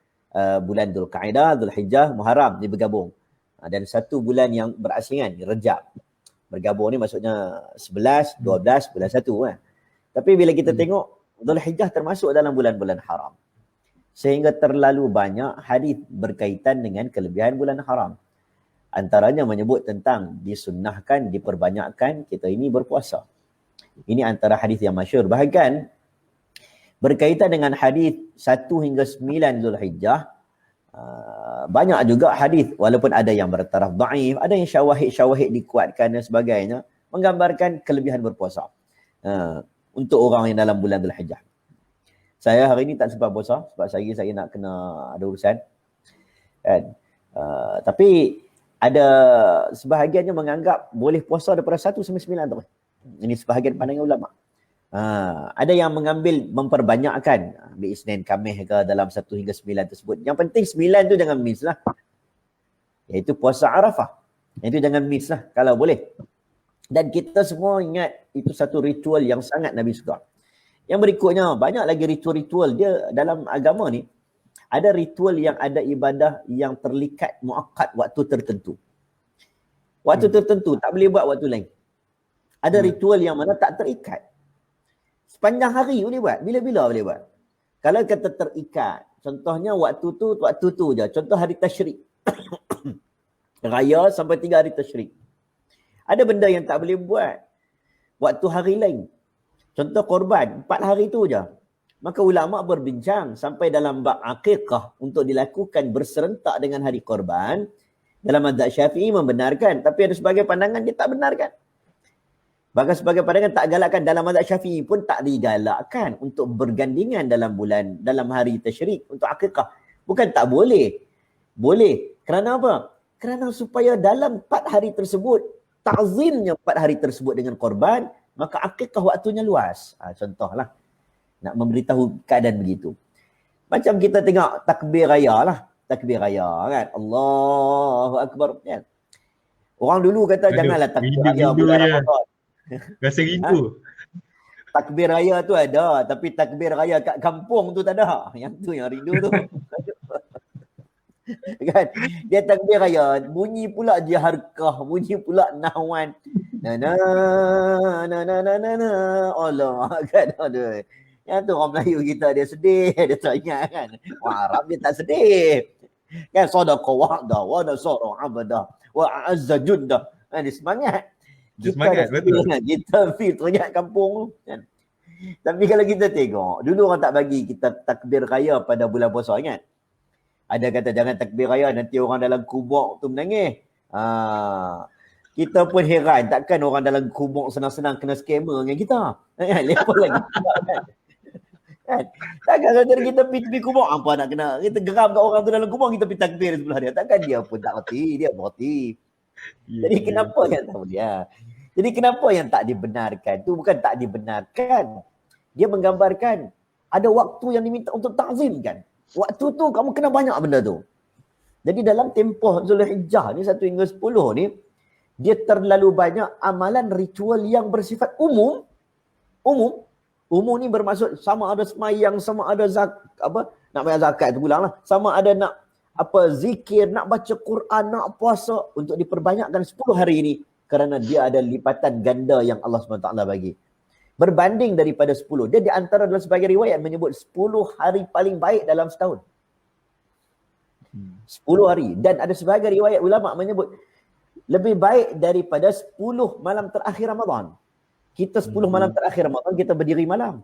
Bulan Dzulqa'dah, Dzulhijjah, Muharram dia bergabung. Dan 1 bulan yang berasingan, Rajab. Bergabung ni maksudnya 11, 12, bulan 1 kan. Tapi bila kita tengok Dzulhijjah termasuk dalam bulan-bulan haram. Sehingga terlalu banyak hadis berkaitan dengan kelebihan bulan haram. Antaranya menyebut tentang disunnahkan, diperbanyakkan kita ini berpuasa. Ini antara hadis yang masyhur. Bahkan berkaitan dengan hadis 1 hingga 9 Zulhijjah, banyak juga hadis walaupun ada yang bertaraf dhaif, ada yang syawahid dikuatkan dan sebagainya, menggambarkan kelebihan berpuasa untuk orang yang dalam bulan Zulhijjah. Saya hari ini tak sempat puasa sebab saya nak kena ada urusan. Kan? Tapi ada sebahagiannya menganggap boleh puasa daripada 1 sampai 9 tu. Ini sebahagian pandangan ulama. Ada yang mengambil memperbanyakkan ambil Isnin, Khamis ke dalam 1 hingga 9 tersebut. Yang penting 9 tu jangan miss lah. Iaitu puasa Arafah. Itu jangan miss lah kalau boleh. Dan kita semua ingat itu satu ritual yang sangat Nabi suka. Yang berikutnya banyak lagi ritual-ritual dia dalam agama ni. Ada ritual yang ada ibadah yang terlikat muakkad waktu tertentu. Waktu tertentu tak boleh buat waktu lain. Ada ritual yang mana tak terikat. Sepanjang hari boleh buat. Bila-bila boleh buat. Kalau kata terikat, contohnya waktu tu je. Contoh hari tasyrik. Raya sampai 3 hari tasyrik. Ada benda yang tak boleh buat waktu hari lain. Contoh korban, 4 hari tu je. Maka ulama berbincang sampai dalam bab akikah untuk dilakukan berserentak dengan hari korban. Dalam mazhab Syafi'i membenarkan. Tapi ada sebagai pandangan dia tak benarkan. Bahkan sebagai pandangan tak galakkan, dalam mazhab Syafi'i pun tak digalakkan untuk bergandingan dalam hari tasyrik untuk akikah. Bukan tak boleh. Boleh. Kerana apa? Kerana supaya dalam 4 hari tersebut, ta'zimnya 4 hari tersebut dengan korban, maka akikah waktunya luas. Contohlah. Nak memberitahu keadaan begitu. Macam kita tengok takbir raya lah. Takbir raya kan. Allahu Akbar. Kan? Orang dulu kata janganlah takbir raya bulan Ramadan. Rasa rindu. Takbir raya tu ada, tapi takbir raya kat kampung tu tak ada. Yang tu yang rindu tu. Kan? Dia takbir raya, bunyi pula dia harkah, bunyi pula nahwan. Na. Allah kan ada. Yang tu orang Melayu kita dia sedih, dia tak ingat kan. Orang Arab dia tak sedih. Kan sadaqa wa'da wa nasara 'abda wa a'azza junda. Dia semangat. Kita feel teringat kampung kan. Tapi kalau kita tengok, dulu orang tak bagi kita takbir raya pada bulan puasa, ingat? Ada kata jangan takbir raya, nanti orang dalam kubur tu menangis. Kita pun heran, takkan orang dalam kubur senang-senang kena skamer dengan kita. Kan? Lepas lagi. Kan? Takkan kalau kita pergi kubur, apa nak kena? Kita geram kat orang tu dalam kubur, kita pergi takbir sebelah dia. Takkan dia pun tak reti, dia berhenti. Jadi kenapa yang tak boleh? Jadi kenapa yang tak dibenarkan? Tu bukan tak dibenarkan. Dia menggambarkan ada waktu yang diminta untuk ta'zimkan. Waktu tu kamu kena banyak benda tu. Jadi dalam tempoh Zulhijjah ni 1 hingga 10 ni, dia terlalu banyak amalan ritual yang bersifat umum. Umum ni bermaksud sama ada semayang, sama ada nak bayar zakat tu pulang lah. Sama ada nak zikir, nak baca Quran, nak puasa untuk diperbanyakkan 10 hari ini kerana dia ada lipatan ganda yang Allah SWT bagi. Berbanding daripada 10. Dia di antara dalam sebagai riwayat menyebut 10 hari paling baik dalam setahun. 10 hari. Dan ada sebahagian riwayat ulama menyebut lebih baik daripada 10 malam terakhir Ramadan. Kita 10 malam terakhir Ramadan, kita berdiri malam.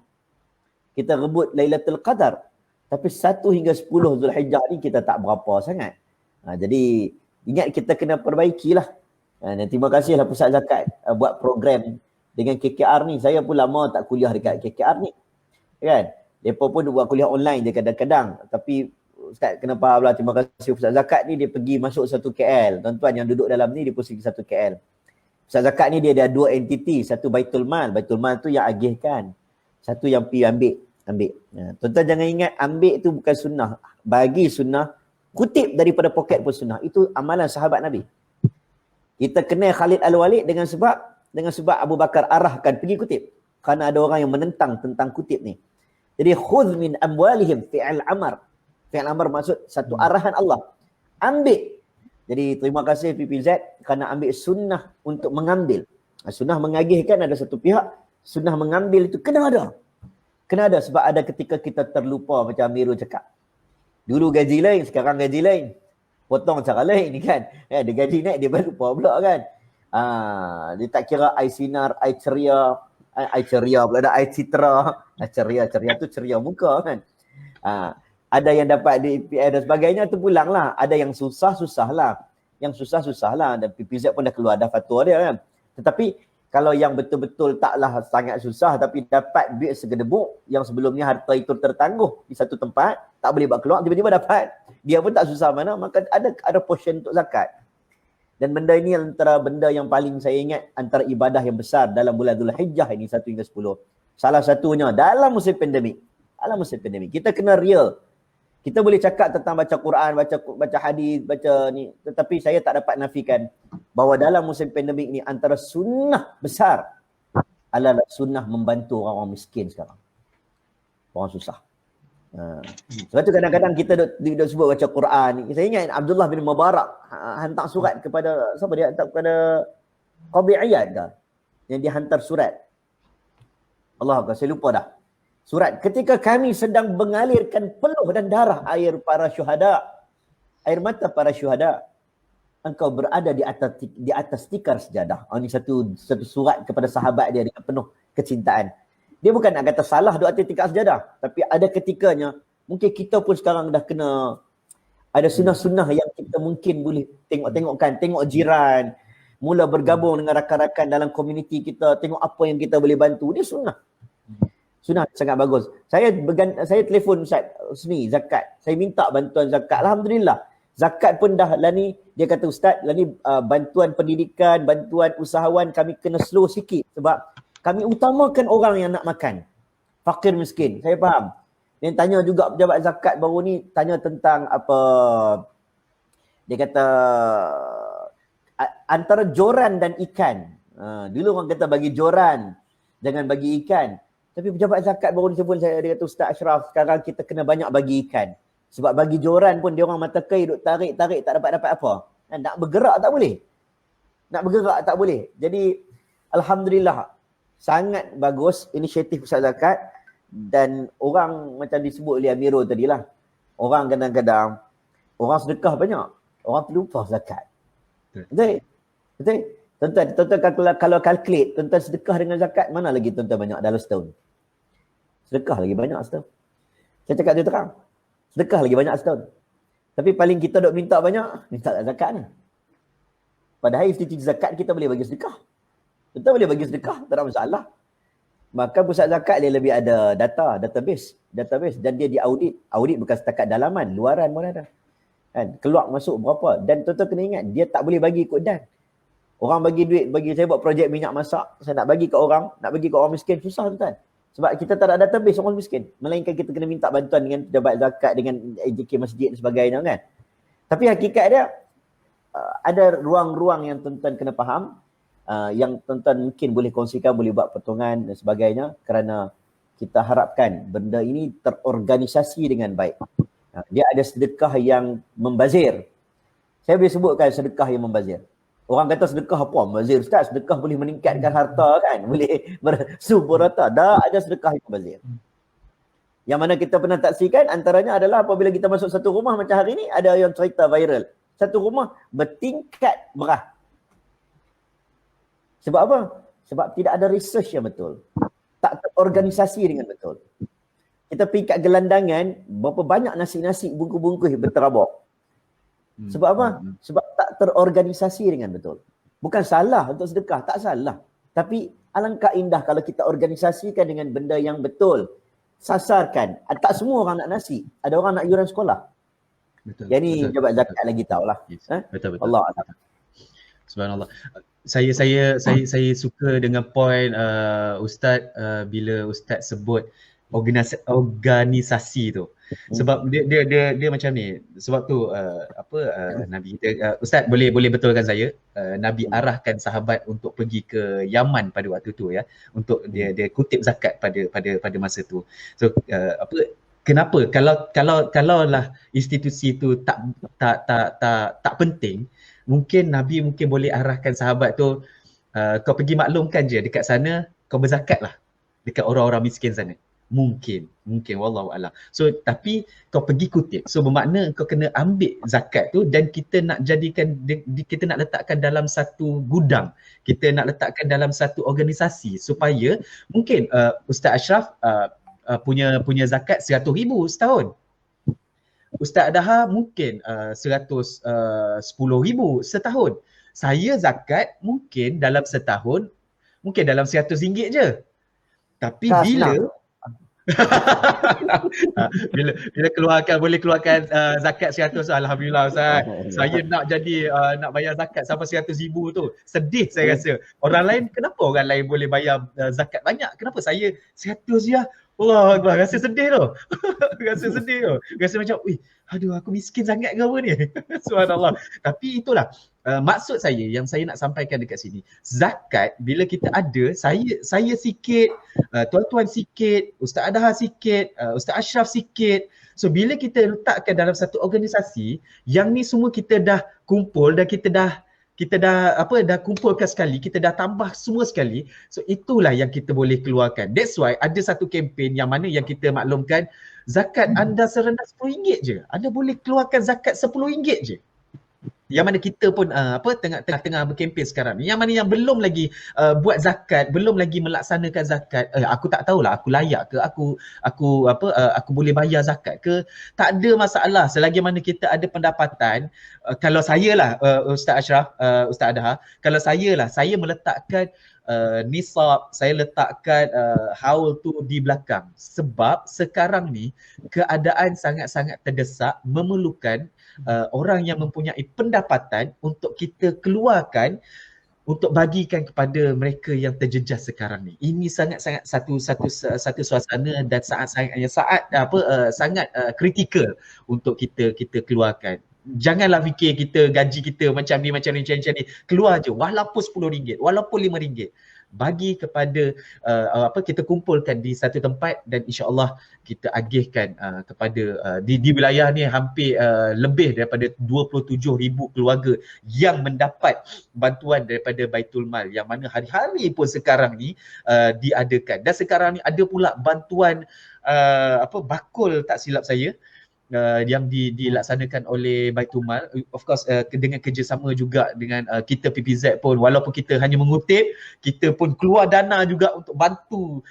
Kita rebut Lailatul Qadar. Tapi 1 hingga 10 Zulhijjah ni kita tak berapa sangat. Jadi ingat kita kena perbaikilah. Dan terima kasihlah Pusat Zakat buat program dengan KKR ni. Saya pun lama tak kuliah dekat KKR ni. Kan? Mereka pun buat kuliah online je kadang-kadang. Tapi Ustaz kena faham lah, terima kasih Pusat Zakat ni dia pergi masuk satu KL. Tuan-tuan yang duduk dalam ni dia pergi satu KL. Pusat Zakat ni dia ada 2 entiti. Satu Baitul Mal. Baitul Mal tu yang agihkan. Satu yang pergi ambil. Tuan-tuan jangan ingat ambil tu bukan sunnah. Bagi sunnah, kutip daripada poket pun sunnah. Itu amalan sahabat Nabi. Kita kenal Khalid Al-Walid dengan sebab Abu Bakar arahkan pergi kutip. Kerana ada orang yang menentang tentang kutip ni. Jadi khudh min amwalihim fi'al amar. Fi'al amar maksud satu arahan Allah. Ambil. Jadi terima kasih PPZ kerana ambil sunnah untuk mengambil. Sunnah mengagihkan ada satu pihak, sunnah mengambil itu kena ada. Kena ada sebab ada ketika kita terlupa macam Amirul cakap. Dulu gaji lain, sekarang gaji lain. Potong cara lain ni kan. Dia gaji naik dia baru lupa pula kan. Dia tak kira I sinar, I ceria pula ada I citra. Ceria tu ceria muka kan. Ada yang dapat di PPR dan sebagainya tu pulang lah. Ada yang susah lah. Dan PPZ pun dah keluar dah fatwa dia kan. Tetapi kalau yang betul-betul taklah sangat susah tapi dapat duit segedebuk yang sebelumnya harta itu tertangguh di satu tempat, tak boleh buat keluar, tiba-tiba dapat. Dia pun tak susah mana, maka ada portion untuk zakat. Dan benda ini antara benda yang paling saya ingat antara ibadah yang besar dalam bulan Zulhijjah ini 1 hingga 10. Salah satunya dalam musim pandemik. Kita kena real. Kita boleh cakap tentang baca Quran, baca hadis, baca ni. Tetapi saya tak dapat nafikan bahawa dalam musim pandemik ni antara sunnah besar adalah sunnah membantu orang-orang miskin sekarang. Orang susah. Sebab tu kadang-kadang kita duduk sebut baca Quran. Saya ingat Abdullah bin Mubarak hantar surat kepada, siapa dia hantar kepada Qadi Iyad dah. Yang dia hantar surat. Allah Akbar, saya lupa dah. Surat, ketika kami sedang mengalirkan peluh dan darah air para syuhada, air mata para syuhada, engkau berada di atas tikar sejadah. Ini satu surat kepada sahabat dia dengan penuh kecintaan. Dia bukan nak kata salah duduk atas tikar sejadah, tapi ada ketikanya, mungkin kita pun sekarang dah kena, ada sunnah-sunnah yang kita mungkin boleh tengok jiran, mula bergabung dengan rakan-rakan dalam komuniti kita, tengok apa yang kita boleh bantu. Dia sunnah. Sunnah sangat bagus. Saya telefon Ustaz Husni zakat. Saya minta bantuan zakat. Alhamdulillah. Zakat pun dah lah ni, dia kata Ustaz, lah ni bantuan pendidikan, bantuan usahawan kami kena slow sikit sebab kami utamakan orang yang nak makan. Fakir miskin. Saya faham. Dia tanya juga pejabat zakat baru ni, tanya tentang apa, dia kata antara joran dan ikan. Dulu orang kata bagi joran, jangan bagi ikan. Tapi pejabat zakat baru ni sebut saya, dia kata Ustaz Ashraf, sekarang kita kena banyak bagi ikan. Sebab bagi joran pun dia orang mata kai duk tarik tak dapat apa. Nak bergerak tak boleh. Jadi alhamdulillah sangat bagus inisiatif Pusat Zakat dan orang macam disebut oleh Amirul tadilah. Orang kadang-kadang orang sedekah banyak, orang terlupa zakat. Betul? Tuan-tuan kalau calculate, tuan-tuan sedekah dengan zakat, mana lagi tuan-tuan banyak dalam setahun? Sedekah lagi banyak setahun. Saya cakap dia terang. Sedekah lagi banyak setahun. Tapi paling kita duk minta banyak, minta zakat ni. Padahal institusi zakat kita boleh bagi sedekah. Kita boleh bagi sedekah, tak ada masalah. Maka Pusat Zakat dia lebih ada database dan dia diaudit. Audit bukan setakat dalaman, luaran pun ada. Kan? Keluar masuk berapa. Dan tuan-tuan kena ingat, dia tak boleh bagi ikut dan. Orang bagi duit, saya buat projek minyak masak, saya nak bagi ke orang miskin, susah tuan. Sebab kita tak ada database orang miskin. Melainkan kita kena minta bantuan dengan pejabat zakat, dengan AJK masjid dan sebagainya kan. Tapi hakikat dia, ada ruang-ruang yang tuan-tuan kena faham, yang tuan-tuan mungkin boleh kongsikan, boleh buat potongan dan sebagainya, kerana kita harapkan benda ini terorganisasi dengan baik. Dia ada sedekah yang membazir. Saya boleh sebutkan sedekah yang membazir. Orang kata sedekah apa? Membazir Ustaz, sedekah boleh meningkatkan harta kan? Boleh bersubur harta. Dah ada sedekah yang membazir. Yang mana kita pernah saksikan antaranya adalah apabila kita masuk satu rumah macam hari ni, ada yang cerita viral. Satu rumah bertingkat berah. Sebab apa? Sebab tidak ada research yang betul. Tak terorganisasi dengan betul. Kita pergi kat gelandangan, berapa banyak nasi-nasi bungkus-bungkus berterabak. Sebab apa? Sebab tak terorganisasi dengan betul. Bukan salah untuk sedekah, tak salah. Tapi alangkah indah kalau kita organisasikan dengan benda yang betul. Sasarkan. Tak semua orang nak nasi. Ada orang nak yuran sekolah. Betul. Yang ni jabat zakat lagi tahulah. Yes. Betul. Allah. Subhanallah. Saya suka dengan poin Ustaz bila Ustaz sebut organisasi tu. Sebab dia macam ni. Sebab tu Nabi kita Ustaz boleh betulkan saya, Nabi arahkan sahabat untuk pergi ke Yaman pada waktu tu ya, untuk dia kutip zakat pada masa tu. So kenapa kalau lah institusi tu tak penting, mungkin Nabi boleh arahkan sahabat tu, kau pergi maklumkan je dekat sana, kau berzakat lah dekat orang-orang miskin sana. Mungkin wallahu a'lam. So tapi kau pergi kutip, so bermakna kau kena ambil zakat tu dan kita nak jadikan, kita nak letakkan dalam satu gudang, kita nak letakkan dalam satu organisasi supaya mungkin Ustaz Ashraf punya zakat 100,000 setahun, Ustaz Adha mungkin 110,000 setahun, saya zakat mungkin dalam setahun mungkin dalam RM100 je. Tapi bila boleh keluarkan zakat 100, alhamdulillah Ustaz. Saya nak bayar zakat sampai 100,000 tu. Sedih saya rasa. Orang lain, kenapa orang lain boleh bayar zakat banyak? Kenapa saya 100 je? Allah Akbar, rasa sedih tu. Rasa macam, aduh aku miskin sangat ke apa ni? Subhanallah. Tapi itulah maksud saya yang saya nak sampaikan dekat sini. Zakat bila kita ada, saya sikit, tuan-tuan sikit, Ustaz Adha sikit, Ustaz Ashraf sikit. So bila kita letakkan dalam satu organisasi, yang ni semua kita dah kumpul dan kita dah kumpulkan sekali, kita dah tambah semua sekali. So itulah yang kita boleh keluarkan. That's why ada satu kempen yang mana yang kita maklumkan, zakat anda serendah RM10 je. Anda boleh keluarkan zakat RM10 je. Yang mana kita pun tengah berkempen sekarang ni. Yang mana yang belum lagi buat zakat, belum lagi melaksanakan zakat, aku tak tahulah aku layak ke, aku boleh bayar zakat ke. Tak ada masalah selagi mana kita ada pendapatan. Kalau saya lah Ustaz Ashraf, Ustaz Adha, kalau saya meletakkan nisab, saya letakkan haul tu di belakang. Sebab sekarang ni keadaan sangat-sangat terdesak, memerlukan orang yang mempunyai pendapatan untuk kita keluarkan untuk bagikan kepada mereka yang terjejas sekarang ni. Ini sangat-sangat satu suasana dan sangat kritikal untuk kita keluarkan. Janganlah fikir kita gaji kita macam ni, keluar je walaupun RM10, walaupun RM5. Bagi kepada kita kumpulkan di satu tempat dan insya-Allah kita agihkan kepada di wilayah ni hampir lebih daripada 27,000 keluarga yang mendapat bantuan daripada Baitul Mal, yang mana hari-hari pun sekarang ni diadakan. Dan sekarang ni ada pula bantuan bakul tak silap saya, yang dilaksanakan oleh Baitul Mal, of course dengan kerjasama juga dengan kita PPZ pun, walaupun kita hanya mengutip, kita pun keluar dana juga untuk bantu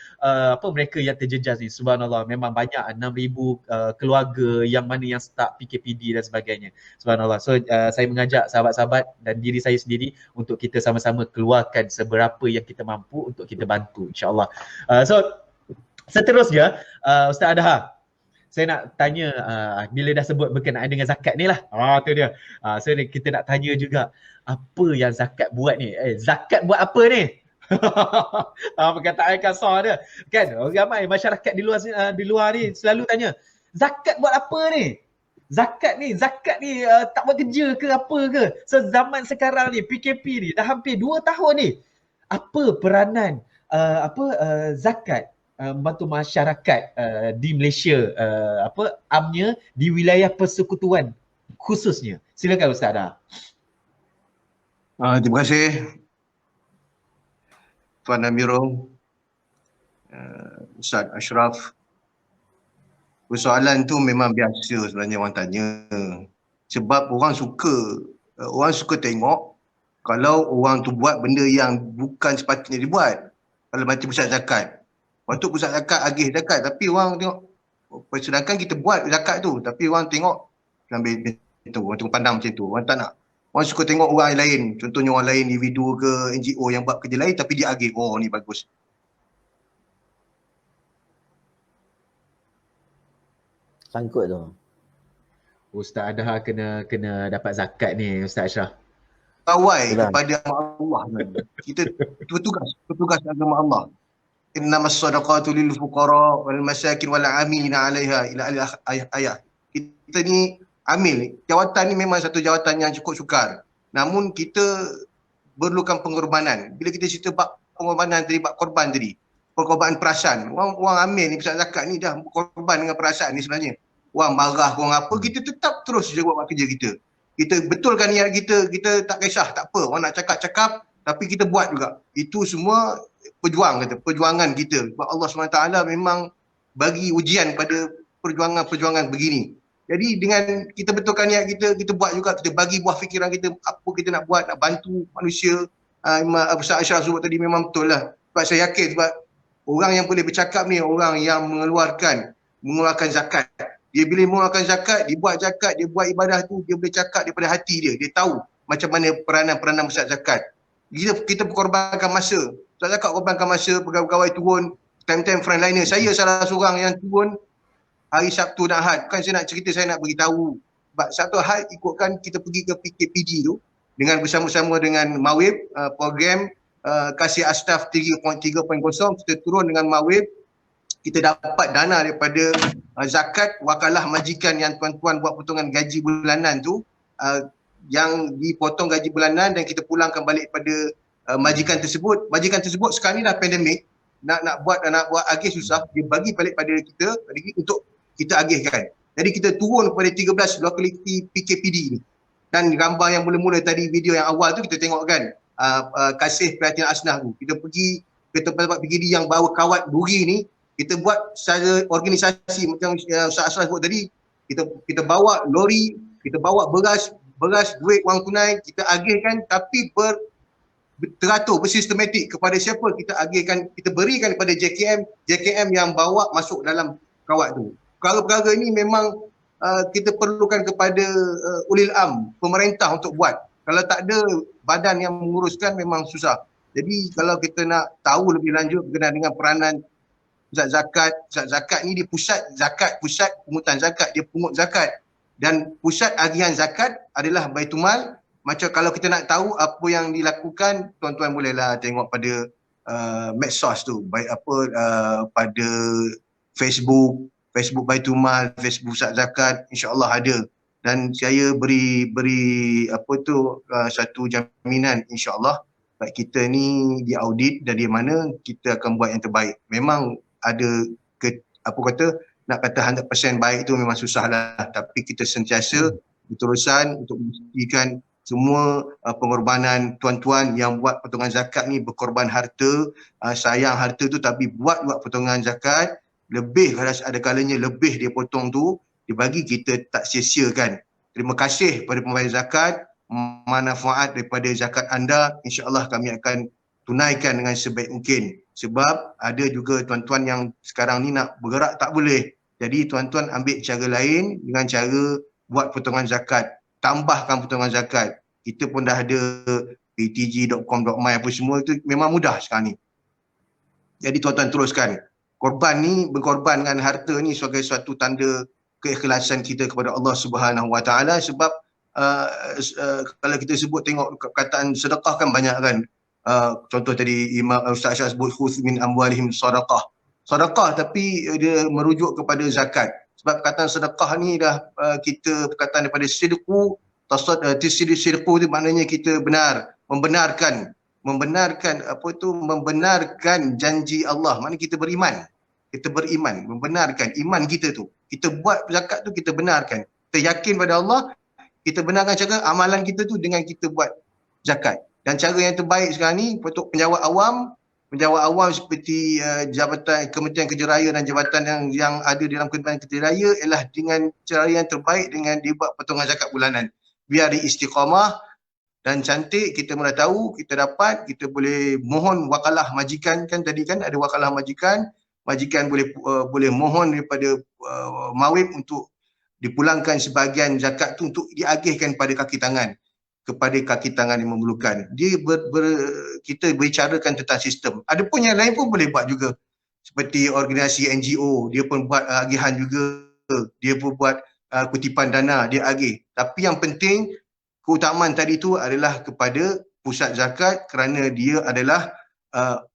mereka yang terjejas ni. Subhanallah, memang banyak 6,000 keluarga yang mana yang start PKPD dan sebagainya. Subhanallah. So saya mengajak sahabat-sahabat dan diri saya sendiri untuk kita sama-sama keluarkan seberapa yang kita mampu untuk kita bantu, insya-Allah. So seterusnya Ustaz Adha, saya nak tanya, bila dah sebut berkenaan dengan zakat ni lah, tu dia. So kita nak tanya juga, apa yang zakat buat ni? Zakat buat apa ni? Perkataan kasar dia. Kan, ramai masyarakat di luar ni selalu tanya, zakat buat apa ni? Zakat ni tak buat kerja ke apa ke? So zaman sekarang ni, PKP ni dah hampir 2 tahun ni. Apa peranan zakat membantu masyarakat di Malaysia, amnya di wilayah persekutuan khususnya? Silakan Ustaz Adha. Terima kasih Tuan Amirul, Ustaz Ashraf, Persoalan tu memang biasa sebenarnya orang tanya. Sebab orang suka tengok kalau orang tu buat benda yang bukan sepatutnya dibuat. Kalau macam pusat zakat. Waktu pusat zakat, agih zakat. Tapi orang tengok, sedangkan kita buat zakat tu. Tapi orang tengok, ambil macam tu, orang tengok pandang macam tu. Orang tak nak. Orang suka tengok orang lain. Contohnya orang lain, individu ke NGO yang buat kerja lain tapi dia agih. Oh ni bagus. Sangkut tu. Ustaz Adha kena dapat zakat ni Ustaz Ashraf. Kawai Betul. kepada Allah. Kita bertugas agama Allah. Innamas sadaqatu lil fuqara wal masakin wal amilina 'alaiha ila ayat. Kita ni amil. Jawatan ni memang satu jawatan yang cukup sukar. Namun kita perlukan pengorbanan. Bila kita cerita bab pengorbanan tadi, bab korban tadi, pengorbanan perasaan. Orang amil ni pusat zakat ni dah berkorban dengan perasaan ni sebenarnya. Orang marah, orang apa, kita tetap terus je buat kerja kita. Kita betulkan niat kita, kita tak kisah, tak apa. Orang nak cakap-cakap, tapi kita buat juga. Itu semua perjuangan kita. Sebab Allah SWT memang bagi ujian pada perjuangan-perjuangan begini. Jadi dengan kita betulkan niat kita, kita buat juga, kita bagi buah fikiran kita, apa kita nak buat, nak bantu manusia. Ustaz Ashraf sebut tadi memang betul lah. Sebab saya yakin, sebab orang yang boleh bercakap ni, orang yang mengeluarkan zakat. Dia bila mengeluarkan zakat, dia buat ibadah tu, dia boleh cakap daripada hati dia. Dia tahu macam mana peranan pusat zakat. Kita berkorbankan masa. Pusat zakat korbankan masa, pegawai-pegawai turun, time-time frontliner. Saya salah seorang yang turun hari Sabtu dan Ahad. Bukan saya nak cerita, saya nak beritahu. Sebab Sabtu Ahad ikutkan kita pergi ke PKPD tu dengan bersama-sama dengan Mawib, program Kasih Astaf 3.0, kita turun dengan Mawib. Kita dapat dana daripada zakat wakalah majikan yang tuan-tuan buat potongan gaji bulanan tu, yang dipotong gaji bulanan dan kita pulangkan balik pada majikan tersebut. Majikan tersebut sekarang ni dah pandemik, nak buat agih susah, dia bagi balik pada kita untuk kita agihkan. Jadi kita turun kepada 13 lokaliti PKPD ni. Dan gambar yang mula-mula tadi, video yang awal tu kita tengok kan, Kasih Perhatian Asnah tu. Kita pergi ke tempat-tempat PKPD yang bawa kawat duri ni, kita buat secara organisasi macam Ustaz Ashraf sebut tadi. Kita bawa lori, kita bawa beras, duit, wang tunai, kita agihkan tapi teratur, bersistematik kepada siapa kita agihkan, kita berikan kepada JKM yang bawa masuk dalam kawat tu. Perkara-perkara ini memang kita perlukan kepada ulil am, pemerintah untuk buat. Kalau tak ada badan yang menguruskan memang susah. Jadi kalau kita nak tahu lebih lanjut berkenaan dengan peranan pusat zakat ni, dia pusat pungutan zakat, dia pungut zakat. Dan pusat agihan zakat adalah Baitulmal. Macam kalau kita nak tahu apa yang dilakukan, tuan-tuan bolehlah tengok pada medsos tu, baik pada Facebook Baitulmal, Facebook Pusat Zakat, insya-Allah ada. Dan saya beri satu jaminan, insya-Allah baik kita ni diaudit dari mana kita akan buat yang terbaik. Memang ada nak kata 100% baik tu memang susah lah, tapi kita sentiasa berterusan untuk memastikan semua pengorbanan tuan-tuan yang buat potongan zakat ni berkorban harta, sayang harta tu tapi buat potongan zakat, lebih ada kalanya lebih dia potong tu, dia bagi kita tak sia-siakan. Terima kasih kepada pembayar zakat, manfaat daripada zakat anda, insya-Allah kami akan tunaikan dengan sebaik mungkin. Sebab ada juga tuan-tuan yang sekarang ni nak bergerak tak boleh. Jadi tuan-tuan ambil cara lain dengan cara buat potongan zakat. Tambahkan potongan zakat. Kita pun dah ada ptg.com.my apa semua, itu memang mudah sekarang ni. Jadi tuan-tuan teruskan. Berkorban dengan harta ni sebagai suatu tanda keikhlasan kita kepada Allah Subhanahu Wa Taala. Sebab kalau kita sebut tengok perkataan sedekah kan banyak kan. Contoh tadi Imam Ustaz Ashraf sebut khudh min amwalihim sadaqah tapi dia merujuk kepada zakat. Sebab perkataan sedekah ni dah kita perkataan daripada sidqu sidqu tu maknanya kita membenarkan janji Allah. Maknanya kita beriman, membenarkan iman kita tu. Kita buat zakat tu, kita benarkan, kita yakin pada Allah, kita benarkan cara amalan kita tu dengan kita buat zakat. Dan cara yang terbaik sekarang ni untuk penjawat awam, penjawat awam seperti Jabatan Kementerian Kerja Raya dan jabatan yang ada dalam Kementerian Kerja Raya ialah dengan cara yang terbaik dengan dibuat potongan zakat bulanan. Biar dia istiqamah dan cantik, kita mula tahu, kita dapat, kita boleh mohon wakalah majikan, kan tadi kan ada wakalah majikan, majikan boleh mohon daripada mawib untuk dipulangkan sebahagian zakat tu untuk diagihkan pada kaki tangan, kepada kaki tangan yang memerlukan. Dia kita bicarakan tentang sistem. Ada pun yang lain pun boleh buat juga. Seperti organisasi NGO, dia pun buat agihan juga. Dia pun buat kutipan dana, dia agih. Tapi yang penting, keutamaan tadi tu adalah kepada pusat zakat kerana dia adalah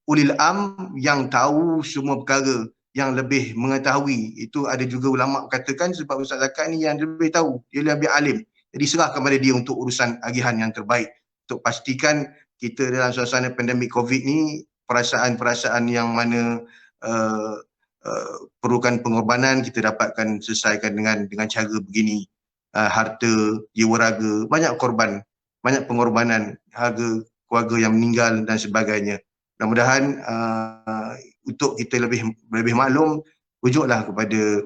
ulil am yang tahu semua perkara, yang lebih mengetahui. Itu ada juga ulama katakan sebab pusat zakat ni yang lebih tahu, dia lebih alim. Jadi serahkan pada dia untuk urusan agihan yang terbaik. Untuk pastikan kita dalam suasana pandemik COVID ni, perasaan-perasaan yang mana perlukan pengorbanan kita dapatkan selesaikan dengan cara begini. Harta, jiwa raga, banyak korban, banyak pengorbanan, harga keluarga yang meninggal dan sebagainya. Mudah-mudahan untuk kita lebih maklum, rujuklah kepada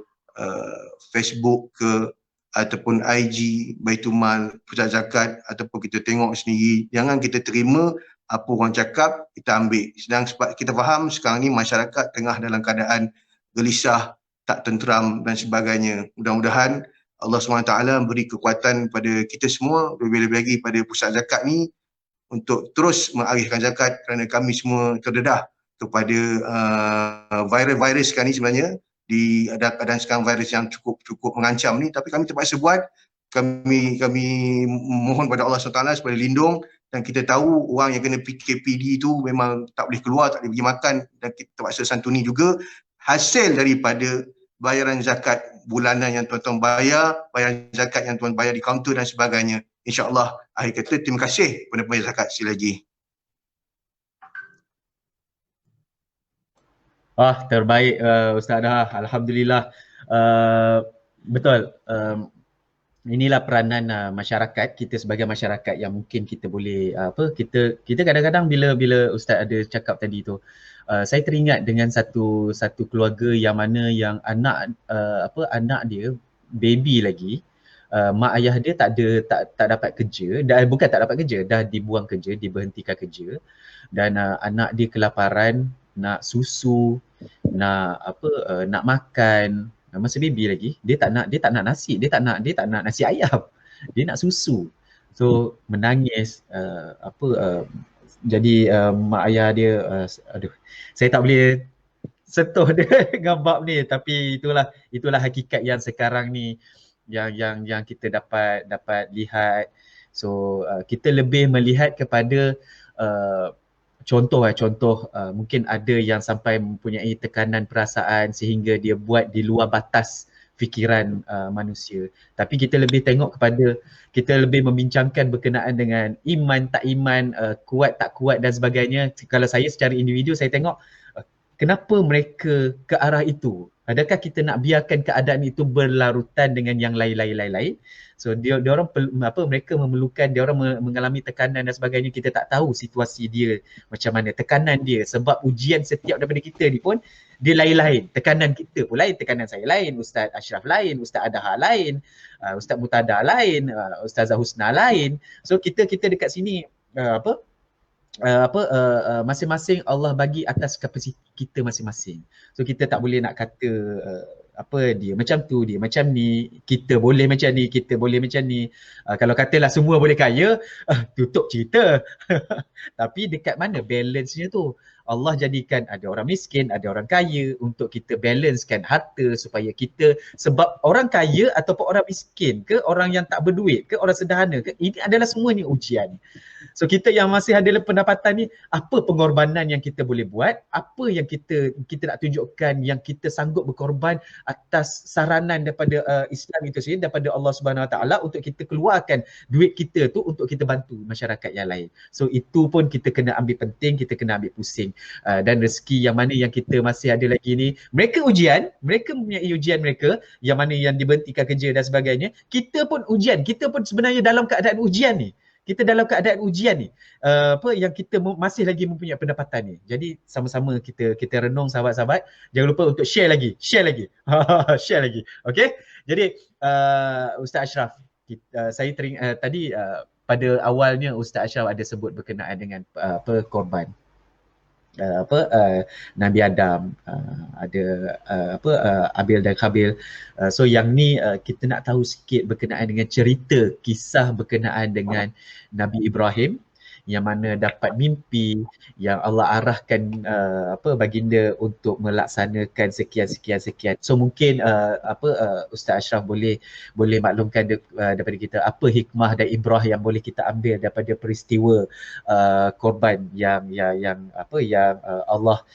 Facebook ke ataupun IG, Baitumal, Pusat Zakat, ataupun kita tengok sendiri. Jangan kita terima apa orang cakap, kita ambil. Sedang sebab kita faham sekarang ni masyarakat tengah dalam keadaan gelisah, tak tenteram dan sebagainya. Mudah-mudahan Allah SWT beri kekuatan pada kita semua, lebih-lebih lagi pada Pusat Zakat ni untuk terus mengarihkan zakat kerana kami semua terdedah kepada virus sekarang ni sebenarnya. Di ada keadaan sekarang virus yang cukup mengancam ni, tapi kami terpaksa buat. Kami mohon pada Allah SWT supaya lindung, dan kita tahu orang yang kena PKPD tu memang tak boleh keluar, tak boleh pergi makan, dan kita terpaksa santuni juga hasil daripada bayaran zakat bulanan yang tuan-tuan bayar, bayaran zakat yang tuan bayar di kaunter dan sebagainya. InsyaAllah, akhir kata terima kasih kepada pembayar zakat sekali lagi. Terbaik Ustaz Adha, alhamdulillah. Betul. Inilah peranan masyarakat, kita sebagai masyarakat yang mungkin kita boleh kita kadang-kadang bila Ustaz ada cakap tadi tu, saya teringat dengan satu keluarga yang mana yang anak dia baby lagi, mak ayah dia tak dapat kerja, bukan tak dapat kerja, dah dibuang kerja, diberhentikan kerja, dan anak dia kelaparan, nak susu, nak makan, masa baby lagi, dia tak nak nasi, dia tak nak nasi ayam, dia nak susu. So menangis, jadi mak ayah dia, saya tak boleh sentuh dia dengan bab ni, tapi itulah hakikat yang sekarang ni yang kita dapat lihat. So kita lebih melihat kepada contoh mungkin ada yang sampai mempunyai tekanan perasaan sehingga dia buat di luar batas fikiran manusia. Tapi kita lebih tengok kepada, kita lebih membincangkan berkenaan dengan iman tak iman, kuat tak kuat dan sebagainya. Kalau saya secara individu, saya tengok kenapa mereka ke arah itu. Adakah kita nak biarkan keadaan itu berlarutan dengan yang lain-lain? So mereka memerlukan, dia orang mengalami tekanan dan sebagainya, kita tak tahu situasi dia macam mana, tekanan dia, sebab ujian setiap daripada kita ni pun dia lain-lain. Tekanan kita pun lain, tekanan saya lain, Ustaz Ashraf lain, Ustaz Adha lain, Ustaz Mutada lain, Ustazah Husna lain. So kita dekat sini masing-masing Allah bagi atas kapasiti kita masing-masing. So kita tak boleh nak kata dia macam tu, dia macam ni, kita boleh macam ni, kita boleh macam ni. Kalau katalah semua boleh kaya, tutup cerita. Tapi dekat mana balance-nya tu? Allah jadikan ada orang miskin, ada orang kaya untuk kita balancekan harta supaya kita, sebab orang kaya ataupun orang miskin ke, orang yang tak berduit ke, orang sederhana ke, ini adalah semuanya ujian. So kita yang masih ada pendapatan ni, apa pengorbanan yang kita boleh buat, apa yang kita nak tunjukkan yang kita sanggup berkorban atas saranan daripada Islam itu sendiri, daripada Allah Subhanahu Wa Taala, untuk kita keluarkan duit kita tu untuk kita bantu masyarakat yang lain. So itu pun kita kena ambil penting, kita kena ambil pusing. Dan rezeki yang mana yang kita masih ada lagi ni, mereka mempunyai ujian mereka, yang mana yang diberhentikan kerja dan sebagainya. Kita pun ujian, kita pun sebenarnya dalam keadaan ujian ni. kita dalam keadaan ujian ni. Yang kita masih lagi mempunyai pendapatan ni. Jadi sama-sama kita renung sahabat-sahabat. Jangan lupa untuk share lagi. Share lagi. Okey. Jadi Ustaz Ashraf, saya tadi pada awalnya Ustaz Ashraf ada sebut berkenaan dengan korban. Nabi Adam, ada Abil dan Khabil. So yang ni kita nak tahu sikit berkenaan dengan cerita kisah berkenaan dengan Nabi Ibrahim yang mana dapat mimpi yang Allah arahkan baginda untuk melaksanakan sekian. So mungkin Ustaz Ashraf boleh maklumkan daripada kita apa hikmah dan ibrah yang boleh kita ambil daripada peristiwa korban yang Allah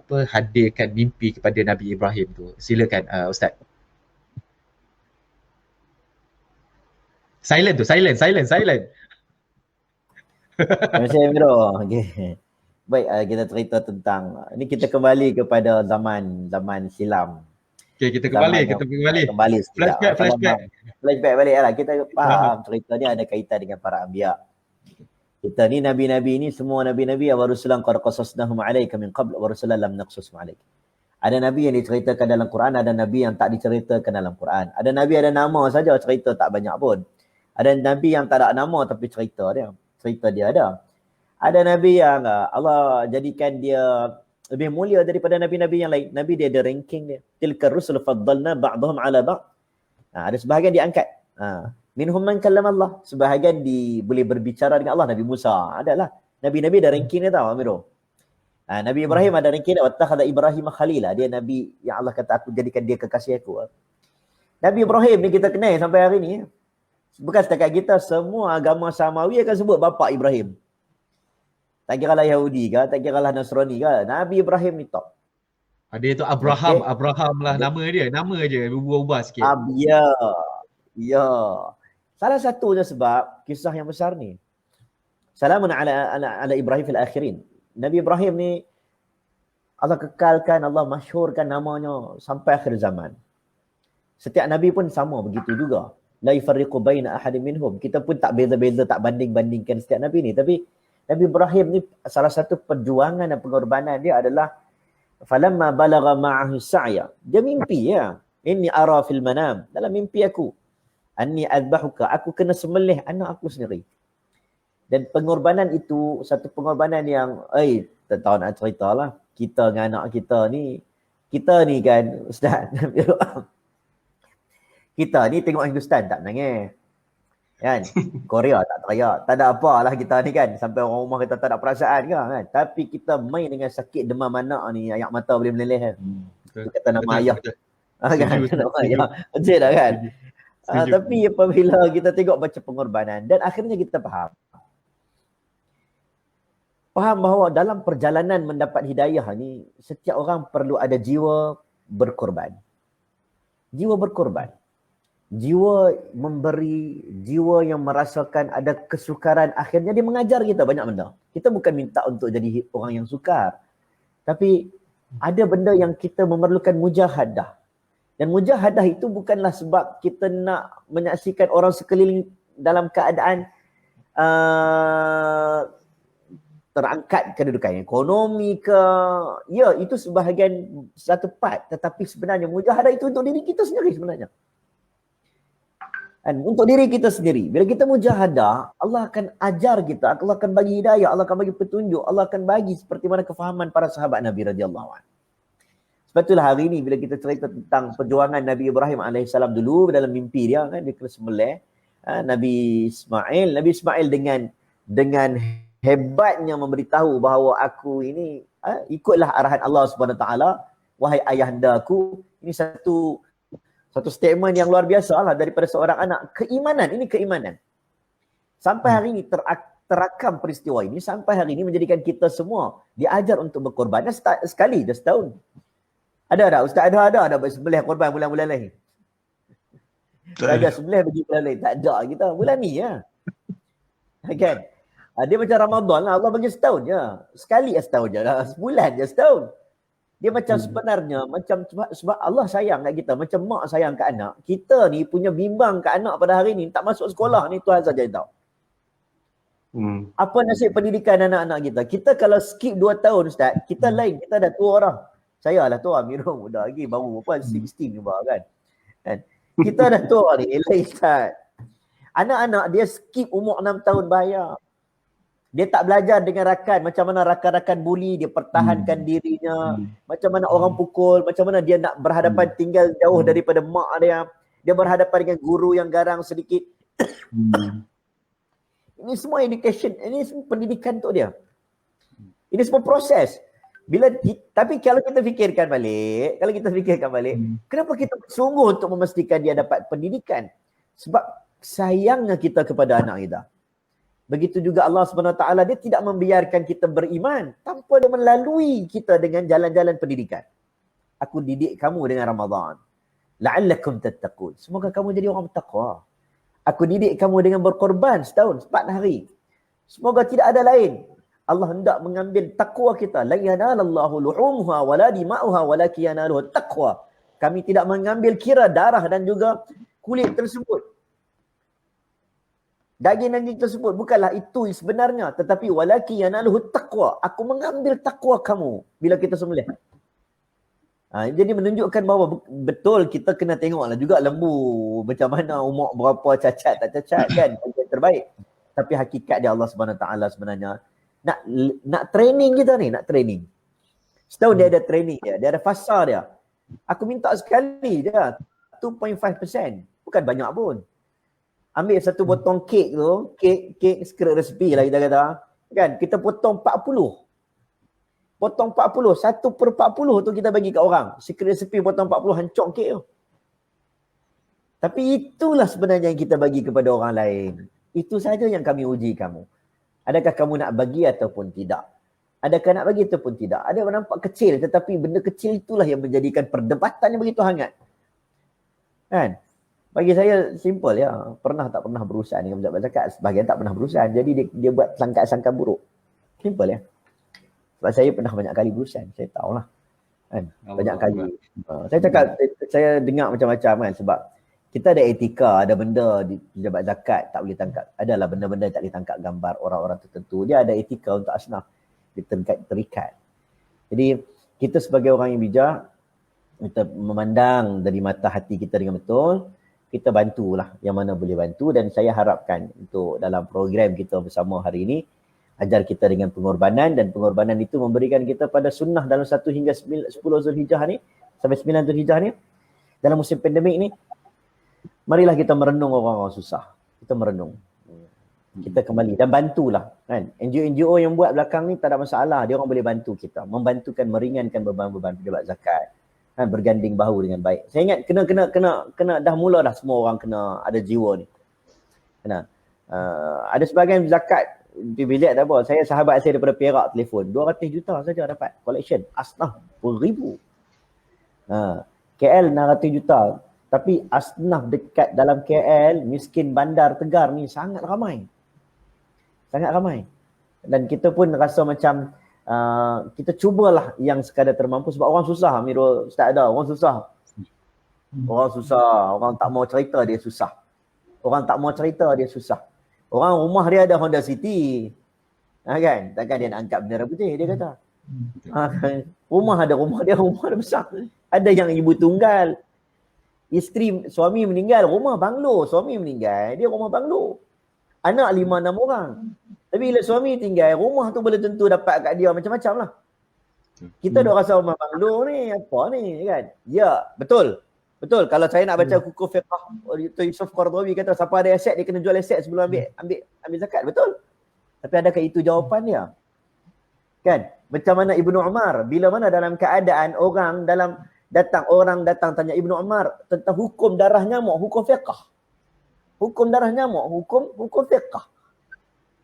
hadirkan mimpi kepada Nabi Ibrahim tu. Silakan Ustaz. Silent. Terima kasih Amiro. Okay. Baik, kita cerita tentang, ini kita kembali kepada zaman silam. Okay, kita kembali sekejap. Flashback balik lah. Kita faham cerita ni ada kaitan dengan para anbiya. Kita ni nabi-nabi ni semua nabi-nabi wa rusulan qad qasasnahum 'alaika min qabl wa rusulan lam naqsusum 'alaik. Ada nabi yang diceritakan dalam Quran, ada nabi yang tak diceritakan dalam Quran. Ada nabi ada nama saja, cerita tak banyak pun. Ada nabi yang tak ada nama tapi cerita dia ada. Ada nabi yang Allah jadikan dia lebih mulia daripada nabi-nabi yang lain. Nabi dia ada ranking dia. Tilka rusul faddalna ba'dahum 'ala ba'd. Ada sebahagian diangkat. Minhum man kallama Allah. Sebahagian boleh berbicara dengan Allah. Nabi Musa adalah. Nabi-nabi ada ranking dia tahu Amiro. Nabi Ibrahim ada ranking dia. Wattakhadha Ibrahim khalila. Dia nabi yang Allah kata aku jadikan dia kekasih aku. Nabi Ibrahim ni kita kenal sampai hari ni. Bukan setakat kita, semua agama Samawi akan sebut bapa Ibrahim. Tak kira lah Yahudi ke, tak kira lah Nasrani ke, Nabi Ibrahim ni top. Ada itu Abraham lah nama dia. Nama je berubah-ubah sikit. Ya. Salah satunya sebab kisah yang besar ni. Salamun ala Ibrahim fil akhirin. Nabi Ibrahim ni Allah kekalkan, Allah masyhurkan namanya sampai akhir zaman. Setiap Nabi pun sama begitu juga. La yufarriqu baina ahadin minhum. Kita pun tak beza-beza, tak banding-bandingkan setiap Nabi ni. Tapi Nabi Ibrahim ni salah satu perjuangan dan pengorbanan dia adalah falamma balagha ma'ahu sa'ya. Dia mimpi ya. Inni ara fil manam. Dalam mimpi aku. Anni adbahuka. Aku kena sembelih anak aku sendiri. Dan pengorbanan itu satu pengorbanan yang tak tahu nak cerita lah. Kita dengan anak kita ni kan Ustaz kita ni tengok Hindustan tak menangis. Kan? Korea tak teriak. Tak ada apalah kita ni kan. Sampai orang rumah kita tak ada perasaan kan. Tapi kita main dengan sakit demam anak ni. Ayak mata boleh meleleh kan. Itu kata nama ayah. Kan? Nama ayah. Betul tak kan? Tapi apabila kita tengok baca pengorbanan. Dan akhirnya kita faham bahawa dalam perjalanan mendapat hidayah ni. Setiap orang perlu ada jiwa berkorban. Jiwa berkorban. Jiwa memberi, jiwa yang merasakan ada kesukaran. Akhirnya dia mengajar kita banyak benda. Kita bukan minta untuk jadi orang yang sukar. Tapi ada benda yang kita memerlukan mujahadah. Dan mujahadah itu bukanlah sebab kita nak menyaksikan orang sekeliling dalam keadaan terangkat kedudukan ekonomi ke. Ya, itu sebahagian satu part. Tetapi sebenarnya mujahadah itu untuk diri kita sendiri sebenarnya. Dan untuk diri kita sendiri. Bila kita mujahadah, Allah akan ajar kita, Allah akan bagi hidayah, Allah akan bagi petunjuk, Allah akan bagi seperti mana kefahaman para sahabat Nabi radhiyallahu anhu. Sebab itulah hari ini bila kita cerita tentang perjuangan Nabi Ibrahim AS dulu dalam mimpi dia kan, dia kena sembelih Nabi Ismail dengan hebatnya memberitahu bahawa aku ini ikutlah arahan Allah Subhanahu Wa Taala, wahai ayahandaku. Ini satu statement yang luar biasa lah daripada seorang anak. Keimanan. Sampai hari ini terakam peristiwa ini. Sampai hari ini menjadikan kita semua diajar untuk berkorban. Sekali, dah setahun. Ada Ustaz ada sembelih korban bulan-bulan lain. Ada sembelih bagi bulan lain. Tak ada kita. Bulan ni ya. Kan? Dia macam Ramadan lah. Allah bagi setahun je. Sekali setahun je lah. Sebulan je setahun. Dia macam sebenarnya, sebab Allah sayang kat kita, macam mak sayang kat anak. Kita ni punya bimbang kat anak pada hari ni, tak masuk sekolah ni Tuhan saja tahu. Apa nasib pendidikan anak-anak kita? Kita kalau skip 2 tahun Ustaz, kita lain, kita dah tua orang. Saya lah tua, Amirul muda lagi, baru apa 16 juga kan. Kita dah tua ni, lain Ustaz. Anak-anak dia skip umur 6 tahun bahaya. Dia tak belajar dengan rakan, macam mana rakan-rakan bully, dia pertahankan dirinya, macam mana orang pukul, macam mana dia nak berhadapan tinggal jauh daripada mak dia. Dia berhadapan dengan guru yang garang sedikit. Ini semua education, ini semua pendidikan untuk dia. Ini semua proses. Tapi kalau kita fikirkan balik, kenapa kita sungguh untuk memastikan dia dapat pendidikan? Sebab sayangnya kita kepada anak kita. Begitu juga Allah SWT, dia tidak membiarkan kita beriman tanpa dia melalui kita dengan jalan-jalan pendidikan. Aku didik kamu dengan Ramadan. La'allakum tattaqun. Semoga kamu jadi orang bertakwa. Aku didik kamu dengan berkorban setahun, 4 hari. Semoga tidak ada lain. Allah hendak mengambil takwa kita. La yanalallahu luhumha wala dima'uha walakin yanaluhu taqwa. Kami tidak mengambil kira darah dan juga kulit tersebut. Daging-daging tersebut bukanlah itu sebenarnya, tetapi walakin yanaluhu taqwa. Aku mengambil takwa kamu bila kita sembelih. Jadi menunjukkan bahawa betul kita kena tengoklah juga lembu macam mana, umur berapa, cacat tak cacat kan, yang terbaik. Tapi hakikat dia Allah SWT sebenarnya nak training kita ni, nak training. Setahun dia ada training dia ada fasa dia. Aku minta sekali dia 2.5%, bukan banyak pun. Ambil satu potong kek tu, kek secret recipe lah kita kata, kan, kita potong 40. Potong 40, 1/40 tu kita bagi kat orang. Secret recipe potong 40, hancur kek tu. Tapi itulah sebenarnya yang kita bagi kepada orang lain. Itu saja yang kami uji kamu. Adakah kamu nak bagi ataupun tidak? Adakah nak bagi ataupun tidak? Ada yang nampak kecil, tetapi benda kecil itulah yang menjadikan perdebatan yang begitu hangat. Kan? Bagi saya simple ya. Pernah tak pernah berurusan dengan pejabat zakat? Sebahagian tak pernah berurusan. Jadi dia buat sangka-sangka buruk. Simple ya. Sebab saya pernah banyak kali berurusan. Saya tahulah. Kan? Banyak kali. Saya cakap, saya dengar macam-macam kan. Sebab kita ada etika, ada benda di pejabat zakat tak boleh tangkap. Adalah benda-benda tak boleh tangkap gambar orang-orang tertentu. Dia ada etika untuk asnaf. Dia terikat. Jadi kita sebagai orang yang bijak, kita memandang dari mata hati kita dengan betul, kita bantulah yang mana boleh bantu. Dan saya harapkan untuk dalam program kita bersama hari ini, ajar kita dengan pengorbanan, dan pengorbanan itu memberikan kita pada sunnah dalam 1 hingga 10 Zulhijjah ni, sampai 9 Zulhijjah ni, dalam musim pandemik ni. Marilah kita merenung orang-orang susah. Kita merenung. Kita kembali dan bantulah. Kan? NGO-NGO yang buat belakang ni tak ada masalah. Dia orang boleh bantu kita. Membantukan, meringankan beban-beban pejabat zakat. Kan? Berganding bahu dengan baik. Saya ingat kena dah mula dah semua orang kena ada jiwa ni. Kena. Ada sebahagian zakat di bilik tak apa. Sahabat saya daripada Perak telefon. 200 juta saja dapat. Collection. Asnaf beribu. KL 600 juta. Tapi asnaf dekat dalam KL, miskin bandar Tegar ni sangat ramai. Sangat ramai. Dan kita pun rasa macam kita cubalah yang sekadar termampu. Sebab orang susah, Amirul Ustaz ada. Orang susah. Orang susah. Orang tak mau cerita dia susah. Orang tak mau cerita dia susah. Orang rumah dia ada Honda City. Kan? Takkan dia nak angkat bendera putih, dia kata. Rumah dia besar. Ada yang ibu tunggal. Isteri, suami meninggal, rumah banglo. Suami meninggal, dia rumah banglo. Anak 5-6 orang. Tapi bila suami tinggal, rumah tu boleh tentu dapat kat dia macam-macam lah. Kita dah rasa rumah banglo ni, apa ni kan? Ya, betul. Betul. Kalau saya nak baca hukum fiqh, Dr. Yusuf Qaradawi kata siapa ada aset, dia kena jual aset sebelum ambil zakat. Betul. Tapi adakah itu jawapan dia? Kan? Macam mana Ibnu Umar, bila mana dalam keadaan orang datang tanya Ibnu Umar tentang hukum darah nyamuk, hukum fiqh. Hukum darah nyamuk, hukum fiqh.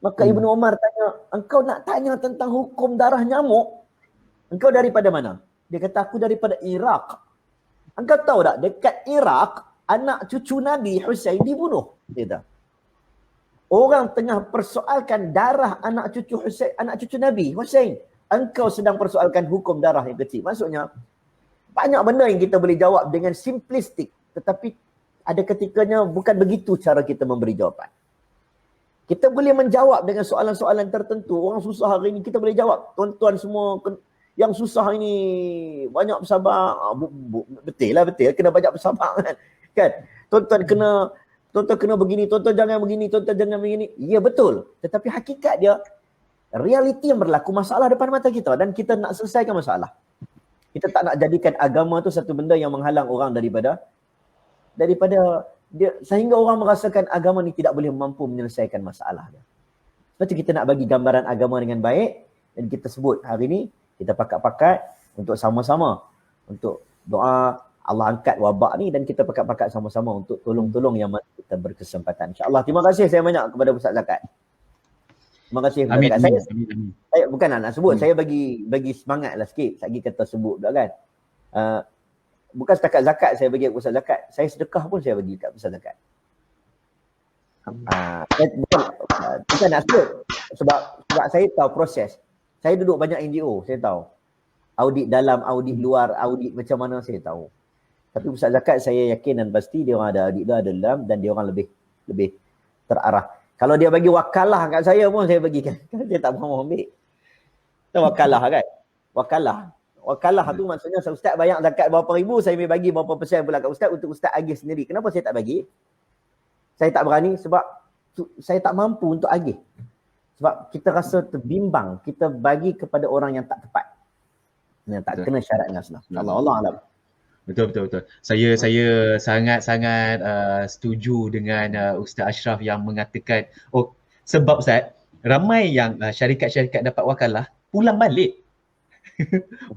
Maka Ibnu Umar tanya, engkau nak tanya tentang hukum darah nyamuk? Engkau daripada mana? Dia kata, aku daripada Iraq. Engkau tahu tak, dekat Iraq, anak cucu Nabi Husain dibunuh. Dia kata. Orang tengah persoalkan darah anak cucu Nabi Husain. Engkau sedang persoalkan hukum darah yang kecil. Maksudnya, banyak benda yang kita boleh jawab dengan simplistik. Tetapi ada ketikanya bukan begitu cara kita memberi jawapan. Kita boleh menjawab dengan soalan-soalan tertentu. Orang susah hari ni kita boleh jawab. Tuan-tuan semua yang susah ini banyak bersabar. Betul lah, kena banyak bersabar kan. Tuan-tuan kena begini, tuan-tuan jangan begini, tuan-tuan jangan begini. Ya betul. Tetapi hakikat dia, realiti yang berlaku, masalah depan mata kita dan kita nak selesaikan masalah. Kita tak nak jadikan agama tu satu benda yang menghalang orang daripada dia, sehingga orang merasakan agama ni tidak boleh mampu menyelesaikan masalah dia. Sebab tu kita nak bagi gambaran agama dengan baik dan kita sebut hari ni kita pakat-pakat untuk sama-sama untuk doa Allah angkat wabak ni dan kita pakat-pakat sama-sama untuk tolong-tolong yang mana kita berkesempatan. InsyaAllah. Terima kasih saya banyak kepada Ustaz Zakat. Terima kasih kepada Zakat. Saya bukan nak sebut, saya bagi semangat lah sikit. Lagi kata sebut pula kan. Bukan setakat zakat saya bagi Ustaz Zakat. Saya sedekah pun saya bagi kat Ustaz Zakat. Bukan nak sebut. Sebab saya tahu proses. Saya duduk banyak NGO, saya tahu. Audit dalam, audit luar, audit macam mana saya tahu. Tapi Ustaz Zakat saya yakin dan pasti dia orang ada audit luar, ada dalam dan dia orang lebih terarah. Kalau dia bagi wakalah kat saya pun saya bagikan. Dia tak mahu ambil. Tahu wakalah kan? Wakalah tu maksudnya Ustaz bayar zakat berapa ribu, saya bagi berapa persen pula kat Ustaz untuk Ustaz agih sendiri. Kenapa saya tak bagi? Saya tak berani sebab saya tak mampu untuk agih. Sebab kita rasa terbimbang, kita bagi kepada orang yang tak tepat. Yang tak kena syarat dengan Islam. Allah alam. Betul. Saya sangat-sangat setuju dengan Ustaz Ashraf yang mengatakan, sebab Ustaz, ramai yang syarikat-syarikat dapat wakalah pulang balik.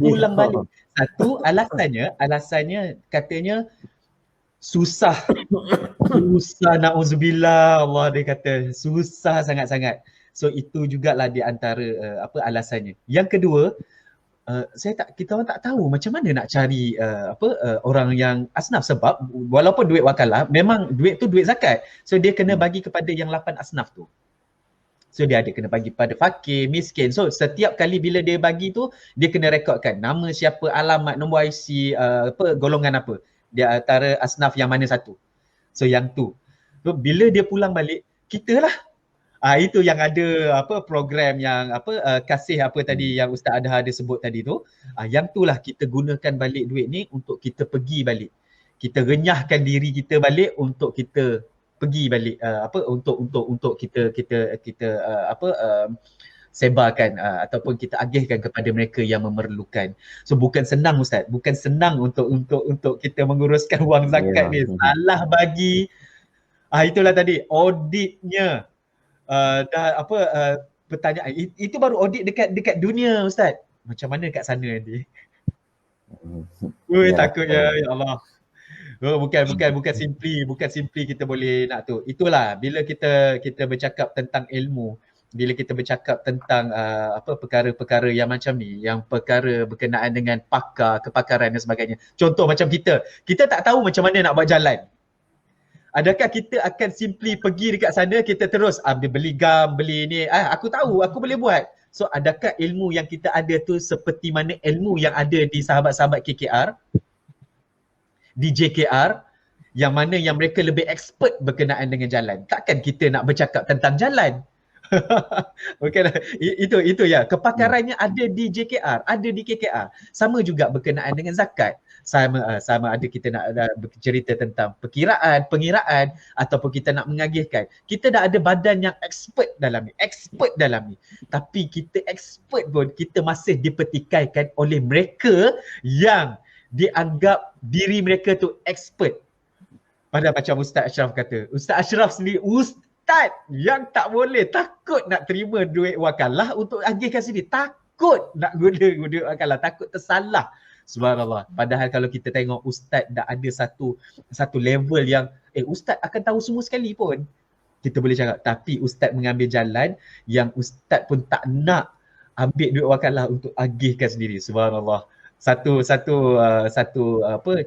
Pulang balik. Satu, alasannya katanya susah na'udzubillah, Allah dia kata susah sangat-sangat. So itu jugalah di antara alasannya. Yang kedua, kita orang tak tahu macam mana nak cari orang yang asnaf, sebab walaupun duit wakalah memang duit tu duit zakat. So dia kena bagi kepada yang 8 asnaf tu. So dia ada kena bagi pada fakir, miskin. So setiap kali bila dia bagi tu, dia kena rekodkan nama siapa, alamat, nombor IC, golongan apa. Dia antara asnaf yang mana satu. So yang tu. So, bila dia pulang balik, kita lah. Itu yang ada program yang kasih tadi yang Ustaz Adha ada sebut tadi tu. Yang tu lah kita gunakan balik duit ni untuk kita pergi balik. Kita renyahkan diri kita balik untuk kita pergi balik untuk kita sebarkan ataupun kita agihkan kepada mereka yang memerlukan. So bukan senang Ustaz, bukan senang untuk kita menguruskan wang zakat ni. Salah bagi. Itulah tadi auditnya. Pertanyaan itu baru audit dekat dunia Ustaz. Macam mana kat sana nanti? Takut ya Allah. Bukan simply kita boleh nak tu. Itulah bila kita bercakap tentang ilmu, bila kita bercakap tentang perkara-perkara yang macam ni, yang perkara berkenaan dengan kepakaran dan sebagainya. Contoh macam kita tak tahu macam mana nak buat jalan. Adakah kita akan simply pergi dekat sana, kita terus beli gam, beli ni, aku tahu, aku boleh buat. So adakah ilmu yang kita ada tu seperti mana ilmu yang ada di sahabat-sahabat KKR, di JKR, yang mana yang mereka lebih expert berkenaan dengan jalan. Takkan kita nak bercakap tentang jalan. Okay, itu ya, kepakarannya ada di JKR, ada di KKR. Sama juga berkenaan dengan zakat. Sama ada kita nak bercerita tentang pengiraan ataupun kita nak mengagihkan. Kita dah ada badan yang expert dalam ni. Tapi kita expert pun kita masih dipertikaikan oleh mereka yang dianggap diri mereka tu expert. Padahal macam Ustaz Ashraf kata, Ustaz Ashraf sendiri ustaz yang tak boleh, takut nak terima duit wakalah untuk agihkan sendiri. Takut nak guna duit wakalah, takut tersalah. Subhanallah. Padahal kalau kita tengok ustaz dah ada satu level yang ustaz akan tahu semua sekali pun. Kita boleh cakap, tapi ustaz mengambil jalan yang ustaz pun tak nak ambil duit wakalah untuk agihkan sendiri. Subhanallah.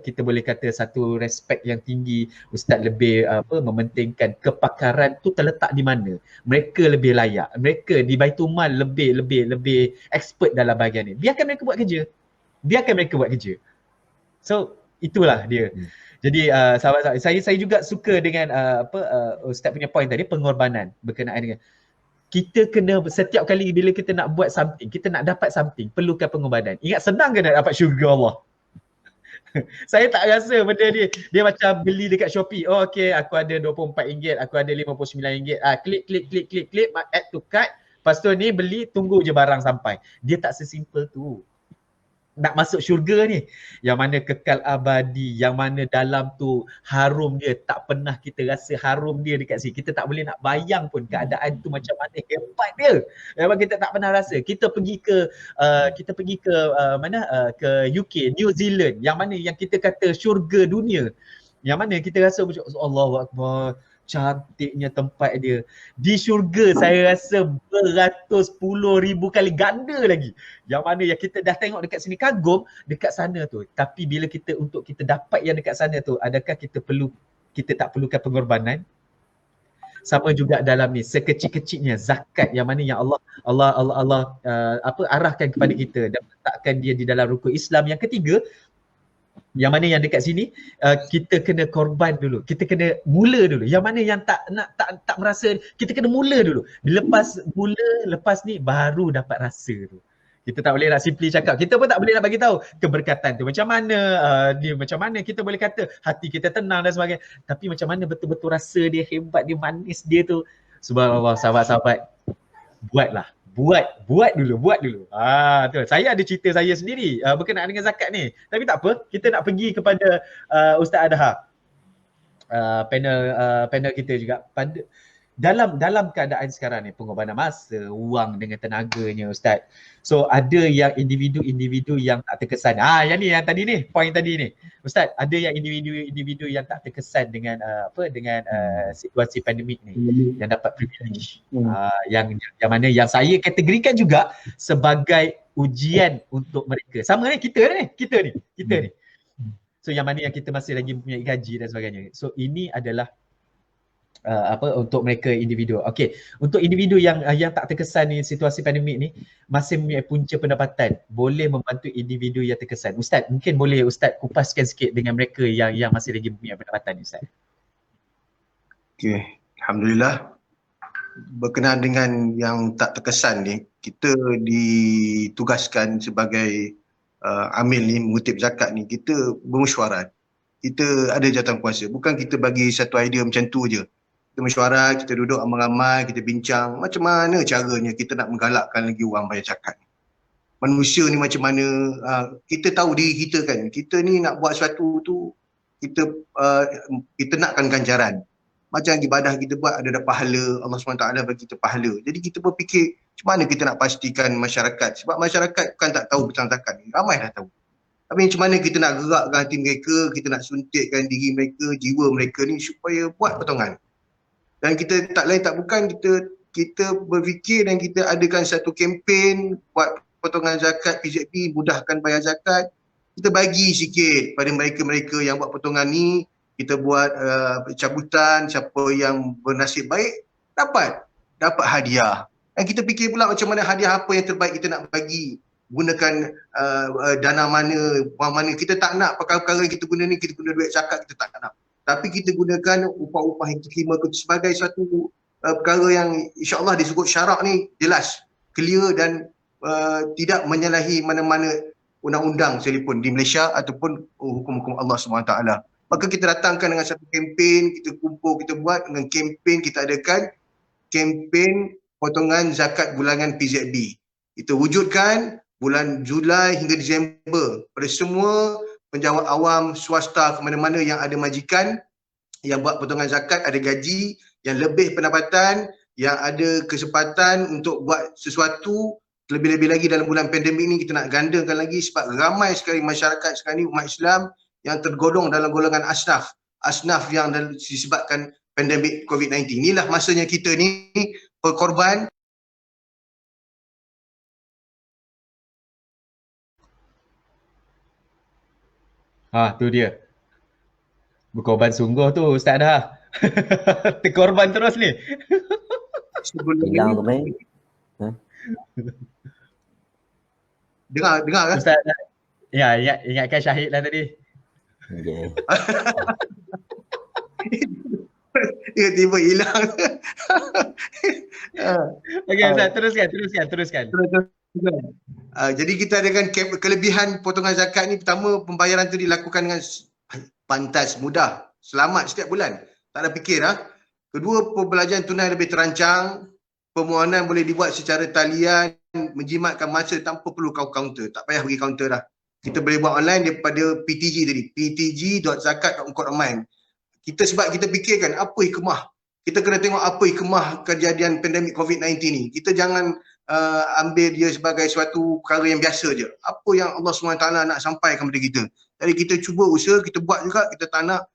Kita boleh kata satu respect yang tinggi. Ustaz lebih mementingkan kepakaran tu terletak di mana. Mereka lebih layak. Mereka di Baitul Mal lebih expert dalam bahagian ni. Biarkan mereka buat kerja. So Itulah dia. Jadi sahabat-sahabat, saya juga suka dengan Ustaz punya point tadi, pengorbanan berkenaan dengan kita kena setiap kali bila kita nak buat something, kita nak dapat something, perlukan pengorbanan. Ingat, senang ke nak dapat syurga Allah? Saya tak rasa benda ni, dia macam beli dekat Shopee. Oh okey, aku ada RM24, aku ada RM59. Klik, add to cart. Lepas tu ni beli, tunggu je barang sampai. Dia tak sesimpel tu. Nak masuk syurga ni, yang mana kekal abadi, yang mana dalam tu harum dia, tak pernah kita rasa harum dia dekat sini. Kita tak boleh nak bayang pun keadaan tu macam mana hebat dia. Memang kita tak pernah rasa. Kita pergi ke ke UK, New Zealand, yang mana yang kita kata syurga dunia. Yang mana kita rasa macam Allahu Akbar, cantiknya tempat dia. Di syurga saya rasa beratus puluh ribu kali ganda lagi. Yang mana yang kita dah tengok dekat sini kagum, dekat sana tu. Tapi bila kita dapat yang dekat sana tu, adakah kita tak perlukan pengorbanan? Sama juga dalam ni, sekecil-kecilnya zakat yang mana yang Allah arahkan kepada kita dan letakkan dia di dalam rukun Islam yang ketiga, yang mana yang dekat sini kita kena korban dulu. Kita kena mula dulu. Yang mana yang tak merasa, kita kena mula dulu. Lepas ni baru dapat rasa tu. Kita tak boleh nak simply cakap. Kita pun tak boleh nak bagi tahu keberkatan tu macam mana, macam mana kita boleh kata hati kita tenang dan sebagainya. Tapi macam mana betul-betul rasa dia hebat, dia manis dia tu. Subhanallah, sahabat-sahabat. Buat dulu. Tu. Saya ada cerita saya sendiri berkenaan dengan zakat ni. Tapi tak apa, kita nak pergi kepada Ustaz Adha. Panel kita juga dalam keadaan sekarang ni, pengorbanan masa, wang dengan tenaganya Ustaz. So ada yang individu yang tak terkesan. Yang ni, yang tadi ni, point tadi ni. Ustaz, ada yang individu yang tak terkesan dengan situasi pandemik ni, yang dapat privilege. Yang mana yang saya kategorikan juga sebagai ujian untuk mereka. Sama ni kita ni. So yang mana yang kita masih lagi mempunyai gaji dan sebagainya. So ini adalah untuk mereka individu. Okey, untuk individu yang tak terkesan ni situasi pandemik ni, masih mempunyai punca pendapatan, boleh membantu individu yang terkesan. Ustaz, mungkin boleh Ustaz kupaskan sikit dengan mereka yang masih lagi mempunyai pendapatan ni, Ustaz. Okey, alhamdulillah. Berkenaan dengan yang tak terkesan ni, kita ditugaskan sebagai amil ni, mengutip zakat ni, kita bermesyuarat. Kita ada jawatankuasa. Bukan kita bagi satu idea macam tu je. Kita mesyuarat, kita duduk ramai-ramai, kita bincang macam mana caranya kita nak menggalakkan lagi orang bayar zakat. Manusia ni macam mana, kita tahu diri kita kan, kita ni nak buat sesuatu tu, kita nakkan ganjaran. Macam ibadah kita buat ada pahala, Allah SWT bagi kita pahala. Jadi kita berfikir macam mana kita nak pastikan masyarakat, sebab masyarakat kan tak tahu tentang zakat ni, ramai dah tahu. Tapi macam mana kita nak gerakkan hati mereka, kita nak suntikkan diri mereka, jiwa mereka ni supaya buat potongan. Dan kita tak lain tak bukan, kita berfikir dan kita adakan satu kempen buat potongan zakat PZB, mudahkan bayar zakat. Kita bagi sikit pada mereka-mereka yang buat potongan ni, kita buat cabutan, siapa yang bernasib baik dapat hadiah. Dan kita fikir pula macam mana hadiah apa yang terbaik kita nak bagi. Gunakan dana mana, wang mana. Kita tak nak perkara-perkara yang kita guna ni, kita guna duit zakat, kita tak nak. Tapi kita gunakan upah-upah yang terima sebagai satu perkara yang insya-Allah disebut syarak ni jelas, clear dan tidak menyalahi mana-mana undang-undang sekalipun di Malaysia ataupun hukum-hukum Allah SWT. Maka kita datangkan dengan satu kempen, kita kumpul, kita buat dengan kempen, kita adakan kempen potongan zakat bulanan PZB. Kita wujudkan bulan Julai hingga Disember pada semua penjawat awam, swasta, ke mana-mana yang ada majikan yang buat potongan zakat, ada gaji, yang lebih pendapatan, yang ada kesempatan untuk buat sesuatu. Lebih-lebih lagi dalam bulan pandemik ni kita nak gandakan lagi sebab ramai sekali masyarakat sekarang ni, umat Islam yang tergolong dalam golongan asnaf yang disebabkan pandemik COVID-19. Inilah masanya kita ni berkorban. Tu dia. Berkorban sungguh tu Ustaz dah. Terkorban terus ni. Hilang tu main. Dengar kan? Ustaz dah. Ya, ingatkan Syahid lah tadi. Okay. Tiba-tiba hilang. Okey Ustaz, teruskan. Jadi kita adakan kelebihan potongan zakat ni, pertama pembayaran tu dilakukan dengan pantas, mudah, selamat setiap bulan. Tak ada fikir Kedua, pembelajaran tunai lebih terancang. Permohonan boleh dibuat secara talian, menjimatkan masa tanpa perlu kaunter. Tak payah pergi kaunter dah. Kita boleh buat online daripada PTG tadi, ptg.zakat.com.my. Sebab kita fikirkan apa hikmah. Kita kena tengok apa hikmah kejadian pandemik COVID-19 ni. Kita jangan ambil dia sebagai suatu perkara yang biasa je. Apa yang Allah SWT nak sampaikan kepada kita. Jadi kita cuba usaha, kita buat juga, kita tak nak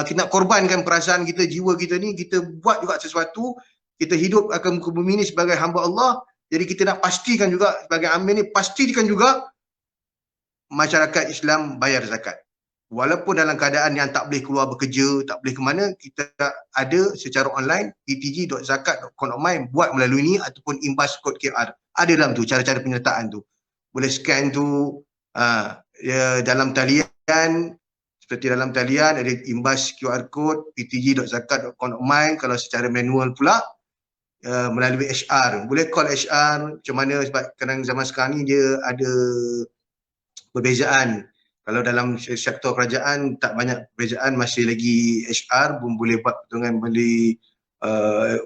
kita nak korbankan perasaan kita, jiwa kita ni, kita buat juga sesuatu. Kita hidup akan muka bumi ni sebagai hamba Allah. Jadi kita nak pastikan juga sebagai amil ni, pastikan juga masyarakat Islam bayar zakat. Walaupun dalam keadaan yang tak boleh keluar bekerja, tak boleh ke mana, kita ada secara online ptg.zakat.com.my, buat melalui ni ataupun imbas kod QR. Ada dalam tu cara-cara penyertaan tu. Boleh scan tu dalam talian, seperti dalam talian ada imbas QR code ptg.zakat.com.my. Kalau secara manual pula melalui HR. Boleh call HR macam mana, sebab kadang zaman sekarang ni dia ada perbezaan. Kalau dalam sektor kerajaan tak banyak perbezaan, masih lagi HR pun boleh buat pertolongan beli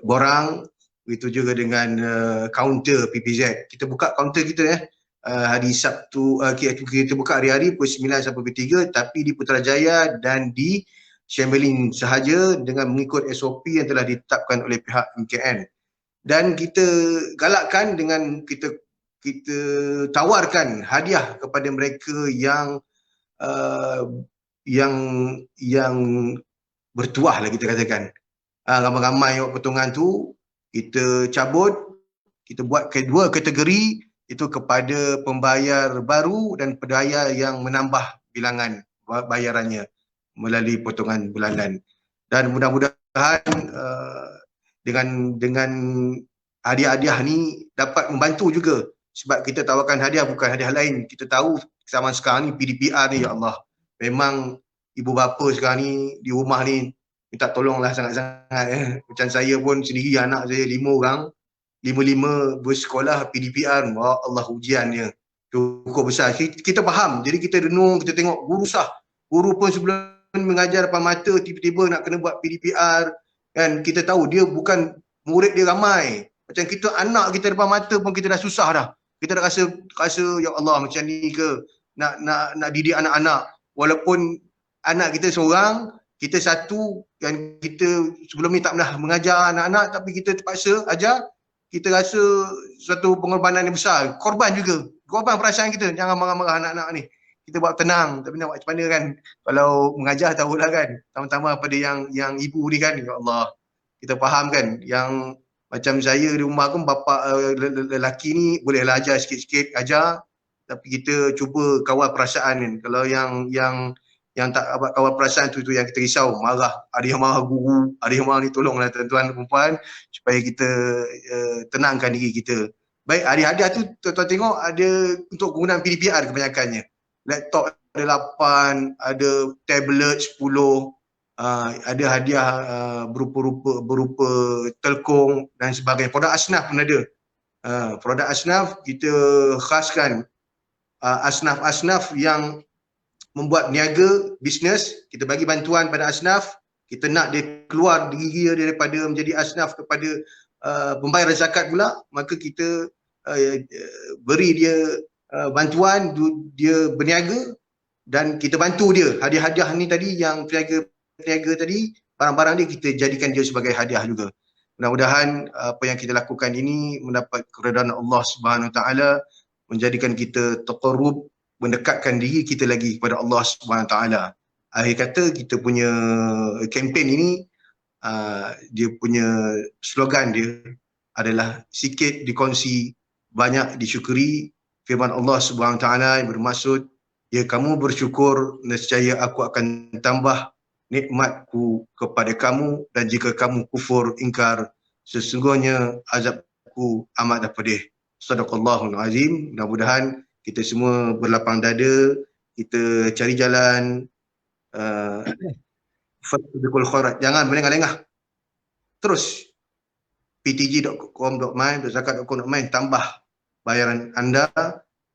borang. Begitu juga dengan kaunter PPZ. Kita buka kaunter kita hari Sabtu, kita buka hari-hari pukul 9 sampai pukul 3, tapi di Putrajaya dan di Shambelin sahaja dengan mengikut SOP yang telah ditetapkan oleh pihak MKN. Dan kita galakkan dengan kita tawarkan hadiah kepada mereka yang bertuah lah kita katakan. Ramai-ramai potongan tu kita cabut, kita buat dua kategori, itu kepada pembayar baru dan pembayar yang menambah bilangan bayarannya melalui potongan bulanan. Dan mudah-mudahan dengan hadiah-hadiah ni dapat membantu juga, sebab kita tawarkan hadiah bukan hadiah lain. Kita tahu zaman sekarang ni PDPR ni, ya Allah, memang ibu bapa sekarang ni di rumah ni minta tolonglah sangat-sangat. Macam saya pun sendiri, anak saya 5 orang, 5 bersekolah PDPR. Wah, Allah ujiannya cukup besar. Kita faham, jadi kita renung, kita tengok guru guru pun sebelum mengajar depan mata tiba-tiba nak kena buat PDPR, kan. Kita tahu dia bukan murid dia ramai. Macam kita, anak kita depan mata pun kita dah susah dah. Kita dah rasa ya Allah, macam ni ke nak didik anak-anak. Walaupun anak kita seorang, kita satu, dan kita sebelum ni tak pernah mengajar anak-anak, tapi kita terpaksa ajar. Kita rasa suatu pengorbanan yang besar. Korban juga. Korban perasaan kita. Jangan marah-marah anak-anak ni. Kita buat tenang, tapi nak buat macam mana kan. Kalau mengajar tahulah kan. Tambah-tambah pada yang ibu ni kan. Ya Allah. Kita faham kan. Yang macam saya di rumah pun, bapa lelaki ni bolehlah ajar sikit-sikit, ajar. Tapi kita cuba kawal perasaan kan. Kalau yang tak kawal perasaan tu yang kita risau, marah. Ada yang marah guru, ada yang marah ni. Tolonglah tuan-tuan dan perempuan supaya kita tenangkan diri kita. Baik, hadiah-hadiah tu tuan-tuan tengok ada untuk penggunaan PDPR kebanyakannya. Laptop ada 8, ada tablet 10, ada hadiah berupa telkong dan sebagainya. Produk asnaf pun ada. Produk asnaf kita khaskan asnaf-asnaf yang membuat niaga, bisnes. Kita bagi bantuan pada asnaf. Kita nak dia keluar diri dia daripada menjadi asnaf kepada pembayar zakat pula. Maka kita beri dia bantuan, dia berniaga dan kita bantu dia. Hadiah-hadiah ni tadi yang peniaga tadi, barang-barang dia kita jadikan dia sebagai hadiah juga. Mudah-mudahan apa yang kita lakukan ini mendapat keredaan Allah Subhanahu Wa Taala, menjadikan kita taqarrub, mendekatkan diri kita lagi kepada Allah Subhanahu Wa Taala. Akhir kata, kita punya kempen ini, dia punya slogan dia adalah sikit dikongsi, banyak disyukuri. Firman Allah Subhanahu Wa Taala yang bermaksud, ya kamu bersyukur, nescaya aku akan tambah nikmatku kepada kamu, dan jika kamu kufur ingkar, sesungguhnya azabku amat pedih. Sadaqallahul azim. Mudah-mudahan kita semua berlapang dada, kita cari jalan fastabiqul khairat. Jangan melengah-lengah. Terus ptg.com.my, tambah bayaran anda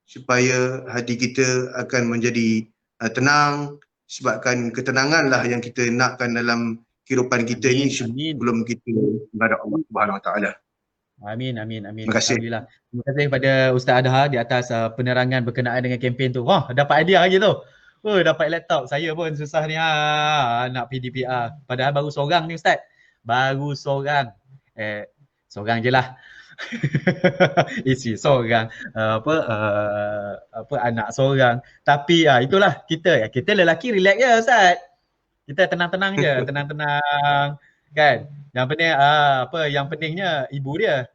supaya hati kita akan menjadi tenang, sebabkan ketenanganlah yang kita nakkan dalam kehidupan kita Amin, ini sebelum kita menghadap Allah Subhanahu Wa Taala. Amin. Terima kasih. Alhamdulillah. Terima kasih kepada Ustaz Adha di atas penerangan berkenaan dengan kempen tu. Wah, dapat idea lagi tu. Oh, dapat laptop. Saya pun susah ni nak PDPR. Padahal baru seorang ni Ustaz. Baru seorang. Seorang je lah. Isi seorang. Anak seorang. Tapi itulah kita lelaki relax je Ustaz. Kita tenang-tenang je, tenang-tenang. Kan? Yang penting yang pentingnya ibu dia.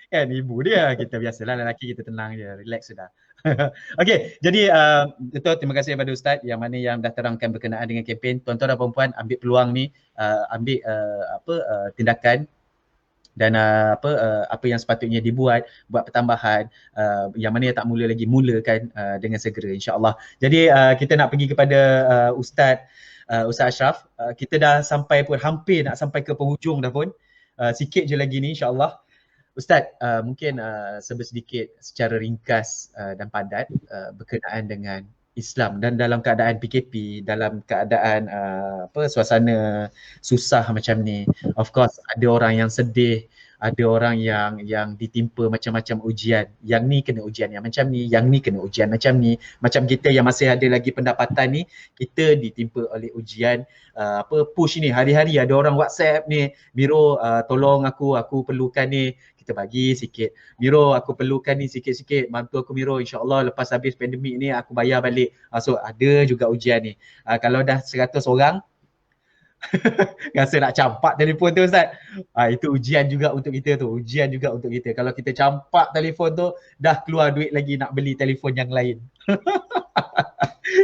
Kan ibu dia, kita biasalah lelaki kita tenang je, relax sudah. Okey, jadi itu terima kasih kepada Ustaz yang mana yang dah terangkan berkenaan dengan kempen. Tuan-tuan dan puan-puan ambil peluang ni, ambil tindakan dan apa yang sepatutnya dibuat, buat pertambahan, yang mana yang tak mula lagi, mulakan dengan segera insya-Allah. Jadi kita nak pergi kepada Ustaz Ashraf. Kita dah sampai pun, hampir nak sampai ke penghujung dah pun. Sikit je lagi ni insya-Allah. Ustaz, mungkin sedikit secara ringkas dan padat berkenaan dengan Islam dan dalam keadaan PKP, dalam keadaan suasana susah macam ni. Of course ada orang yang sedih, ada orang yang ditimpa macam-macam ujian. Yang ni kena ujian yang macam ni, yang ni kena ujian macam ni. Macam kita yang masih ada lagi pendapatan ni, kita ditimpa oleh ujian push ni. Hari-hari ada orang WhatsApp ni, Miro tolong aku perlukan ni. Kita bagi sikit. Miro aku perlukan ni sikit-sikit, bantu aku Miro, insya-Allah lepas habis pandemik ni aku bayar balik. So ada juga ujian ni. Kalau dah 100 orang rasa nak campak telefon tu Ustaz. Itu ujian juga untuk kita tu, ujian juga untuk kita. Kalau kita campak telefon tu, dah keluar duit lagi nak beli telefon yang lain.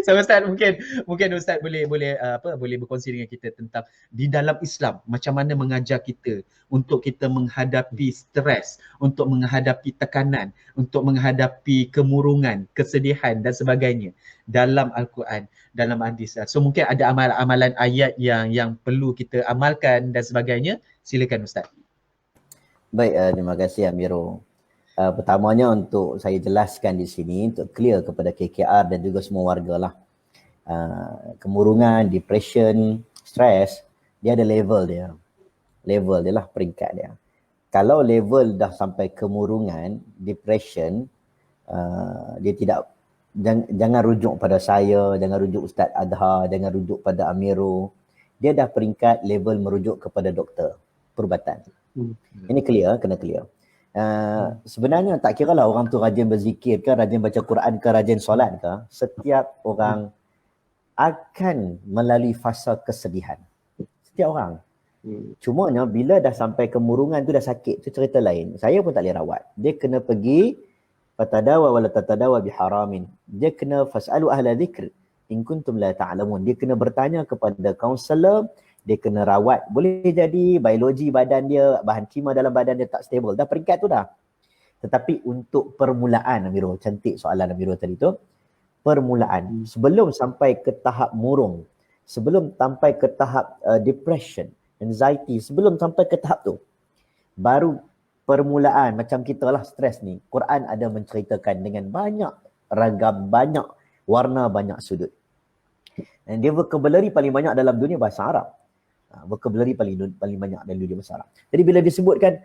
So Ustaz, mungkin Ustaz boleh berkongsi dengan kita tentang di dalam Islam macam mana mengajar kita untuk kita menghadapi stres, untuk menghadapi tekanan, untuk menghadapi kemurungan, kesedihan dan sebagainya dalam Al-Quran, dalam hadis. So mungkin ada amalan-amalan ayat yang perlu kita amalkan dan sebagainya. Silakan Ustaz. Baik, terima kasih Amiro. Pertamanya untuk saya jelaskan di sini untuk clear kepada KKR dan juga semua warga lah. Kemurungan, depression, stres, dia ada level dia. Level dia lah, peringkat dia. Kalau level dah sampai kemurungan, depression, dia tidak, jangan rujuk pada saya, jangan rujuk Ustaz Adha, jangan rujuk pada Amiro. Dia dah peringkat level merujuk kepada doktor perubatan. Ini clear, kena clear. Sebenarnya tak kira lah orang tu rajin berzikir ke, rajin baca Quran ke, rajin solat ke, setiap orang akan melalui fasa kesedihan. Setiap orang. Cumanya bila dah sampai kemurungan tu, dah sakit, tu cerita lain. Saya pun tak boleh rawat. Dia kena pergi fatadawa wala tatadawa biharamin. Dia kena fasalu ahla dzikr in kuntum la ta'lamun. Dia kena bertanya kepada kaunselor. Dia kena rawat. Boleh jadi biologi badan dia, bahan kimia dalam badan dia tak stable. Dah peringkat tu dah. Tetapi untuk permulaan, Amiro, cantik soalan Amiro tadi tu. Permulaan. Sebelum sampai ke tahap murung, sebelum sampai ke tahap depression, anxiety, sebelum sampai ke tahap tu, baru permulaan macam kita lah stres ni. Quran ada menceritakan dengan banyak ragam, banyak warna, banyak sudut. Dan dia vocabulary paling banyak dalam dunia bahasa Arab. Vocabulary paling banyak dalam dunia bahasa Arab. Jadi bila disebutkan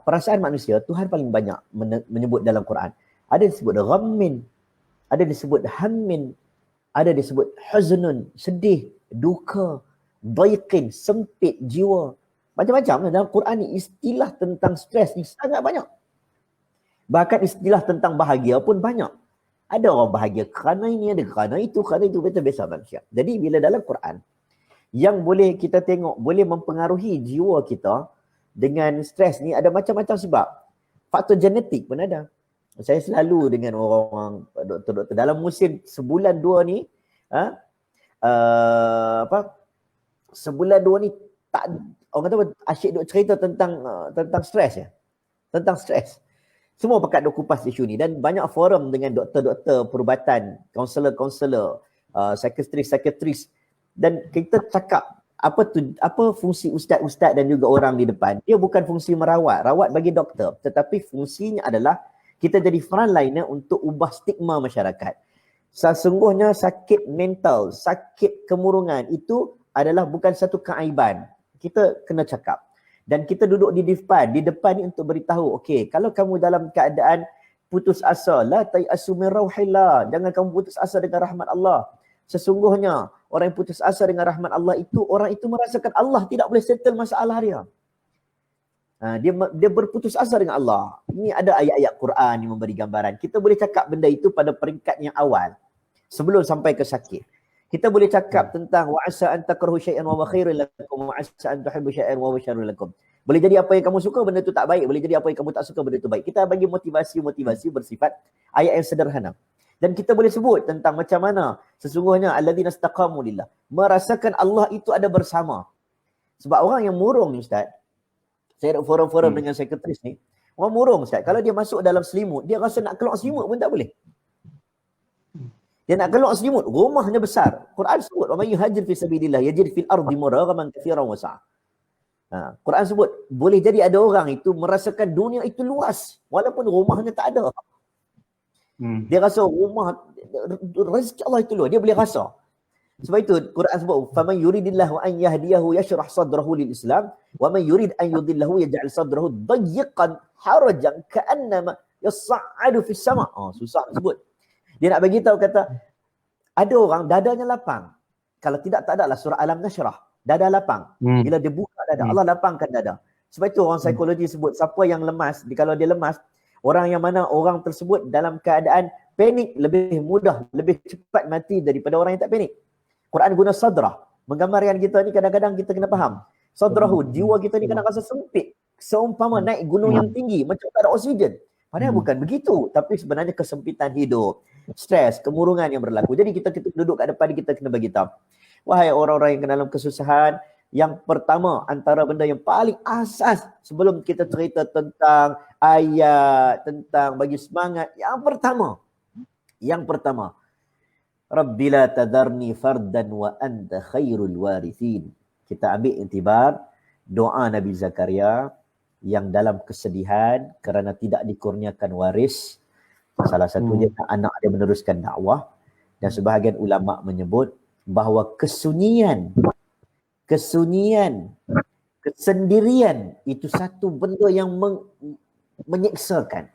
perasaan manusia, Tuhan paling banyak menyebut dalam Quran. Ada disebut ghammin, ada disebut hammin, ada disebut huznun, sedih, duka, daiqin, sempit jiwa. Macam-macam dalam Quran ni istilah tentang stres ni sangat banyak. Bahkan istilah tentang bahagia pun banyak. Ada orang bahagia kerana ini, ada kerana itu, betul biasa manusia. Jadi bila dalam Quran, yang boleh kita tengok, boleh mempengaruhi jiwa kita dengan stres ni ada macam-macam sebab. Faktor genetik pun ada. Saya selalu dengan orang doktor-doktor dalam musim sebulan dua ni, sebulan dua ni tak, orang kata asyik duk cerita tentang stres ya. Tentang stres. Semua pakat duk kupas isu ni dan banyak forum dengan doktor-doktor perubatan, kaunselor-kaunselor, psikiatris. Dan kita cakap apa fungsi ustaz-ustaz dan juga orang di depan. Dia bukan fungsi rawat bagi doktor, tetapi fungsinya adalah kita jadi frontliner untuk ubah stigma masyarakat. Sesungguhnya sakit mental, sakit kemurungan itu adalah bukan satu keaiban. Kita kena cakap. Dan kita duduk di depan ni untuk beritahu, okey, kalau kamu dalam keadaan putus asa, la tayasu min rauhillah, jangan kamu putus asa dengan rahmat Allah. Sesungguhnya orang yang putus asa dengan rahmat Allah itu, orang itu merasakan Allah tidak boleh settle masalah dia. Dia berputus asa dengan Allah. Ini ada ayat-ayat Quran yang memberi gambaran. Kita boleh cakap benda itu pada peringkat yang awal sebelum sampai ke sakit. Kita boleh cakap tentang wa'asa an takrahu syai'an wa huwa khairul lakum, wa'asa an tuhibbu syai'an wa huwa syarrul lakum. Boleh jadi apa yang kamu suka, benda itu tak baik. Boleh jadi apa yang kamu tak suka, benda itu baik. Kita bagi motivasi bersifat ayat yang sederhana. Dan kita boleh sebut tentang macam mana sesungguhnya alladzina istaqamu lillah, merasakan Allah itu ada bersama. Sebab orang yang murung ni Ustaz, saya ada forum-forum dengan psikiatris ni, orang murung Ustaz, kalau dia masuk dalam selimut, dia rasa nak keluar selimut pun tak boleh. Dia nak keluar selimut, rumahnya besar. Quran sebut, wa may yuhajir fi sabilillah yajid fil ardi muragaman katsiran wa sa'a. Quran sebut, boleh jadi ada orang itu merasakan dunia itu luas walaupun rumahnya tak ada. Dia rasa rumah, rezeki Allah itu luas, dia boleh rasa. Sebab itu Quran sebut, faman yuridillahu an yahdiyahu yashrah sadrahu lil Islam wa man yurid an yudillahu yaj'al sadrahu dayyqan harajan ka'annama yas'adu fis sama'. Susah sebut. Dia nak bagi tahu kata ada orang dadanya lapang. Kalau tidak tak adalah surah Alam Nashrah. Dada lapang. Bila dia buka dada, Allah lapangkan dada. Sebab itu orang psikologi sebut siapa yang lemas, kalau dia lemas, orang yang mana orang tersebut dalam keadaan panik lebih mudah, lebih cepat mati daripada orang yang tak panik. Quran guna sadrah. Menggambarkan kita ni kadang-kadang kita kena faham. Sadrahu, jiwa kita ni kadang rasa sempit. Seumpama naik gunung yang tinggi, macam tak ada oksigen. Padahal bukan begitu. Tapi sebenarnya kesempitan hidup, stres, kemurungan yang berlaku. Jadi kita duduk kat depan, kita kena bagi tahu. Wahai orang-orang yang dalam kesusahan, yang pertama antara benda yang paling asas sebelum kita cerita tentang ayat, tentang bagi semangat, yang pertama, Rabbi la tadarni fardan wa anta khairul warithin. Kita ambil intibar doa Nabi Zakaria yang dalam kesedihan kerana tidak dikurniakan waris. Salah satunya anak dia meneruskan dakwah, dan sebahagian ulama menyebut bahawa kesendirian itu satu benda yang menyeksakan.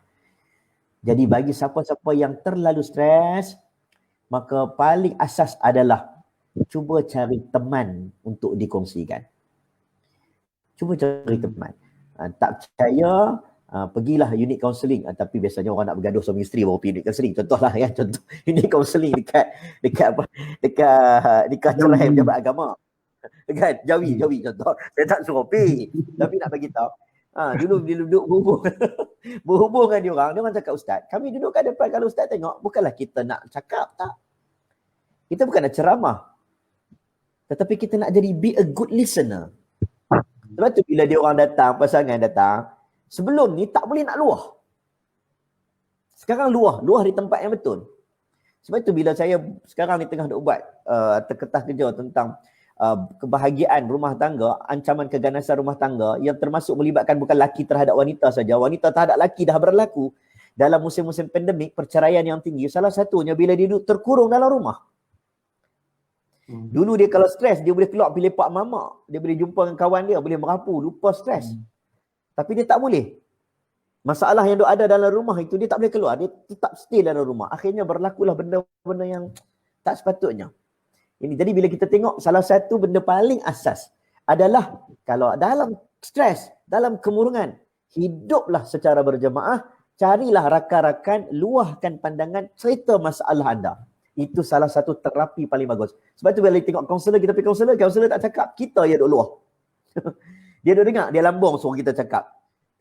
Jadi bagi siapa-siapa yang terlalu stres, maka paling asas adalah cuba cari teman untuk dikongsikan. Cuba cari teman. Tak percaya, pergilah unit counselling. Tapi biasanya orang nak bergaduh suami isteri baru pergi unit counselling. Contohlah ya, contoh unit counselling dekat kantor pejabat agama. Kan? Jawi contoh. Saya tak suruh pergi. Tapi nak bagi tahu. Dulu bila duduk berhubung dengan dia orang cakap, Ustaz, kami duduk kat depan, kalau Ustaz tengok, bukanlah kita nak cakap, tak. Kita bukan nak ceramah. Tetapi kita nak jadi be a good listener. Sebab tu bila dia orang datang, pasangan datang, sebelum ni tak boleh nak luah. Sekarang luah di tempat yang betul. Sebab itu bila saya sekarang ni tengah buat ketah kerja tentang kebahagiaan rumah tangga, ancaman keganasan rumah tangga yang termasuk melibatkan bukan laki terhadap wanita saja. Wanita terhadap laki dah berlaku dalam musim-musim pandemik, perceraian yang tinggi. Salah satunya bila dia duduk terkurung dalam rumah. Dulu dia kalau stres, dia boleh keluar pergi lepak mamak. Dia boleh jumpa dengan kawan dia, boleh merapu, lupa stres. Tapi dia tak boleh. Masalah yang ada dalam rumah itu, dia tak boleh keluar. Dia tetap stay dalam rumah. Akhirnya berlakulah benda-benda yang tak sepatutnya. Jadi bila kita tengok, salah satu benda paling asas adalah kalau dalam stres, dalam kemurungan, hiduplah secara berjemaah, carilah rakan-rakan, luahkan pandangan, cerita masalah anda. Itu salah satu terapi paling bagus. Sebab tu bila tengok kaunselor, kita pergi kaunselor tak cakap, kita yang duduk luah. Dia duduk dengar, dia lambung suruh kita cakap.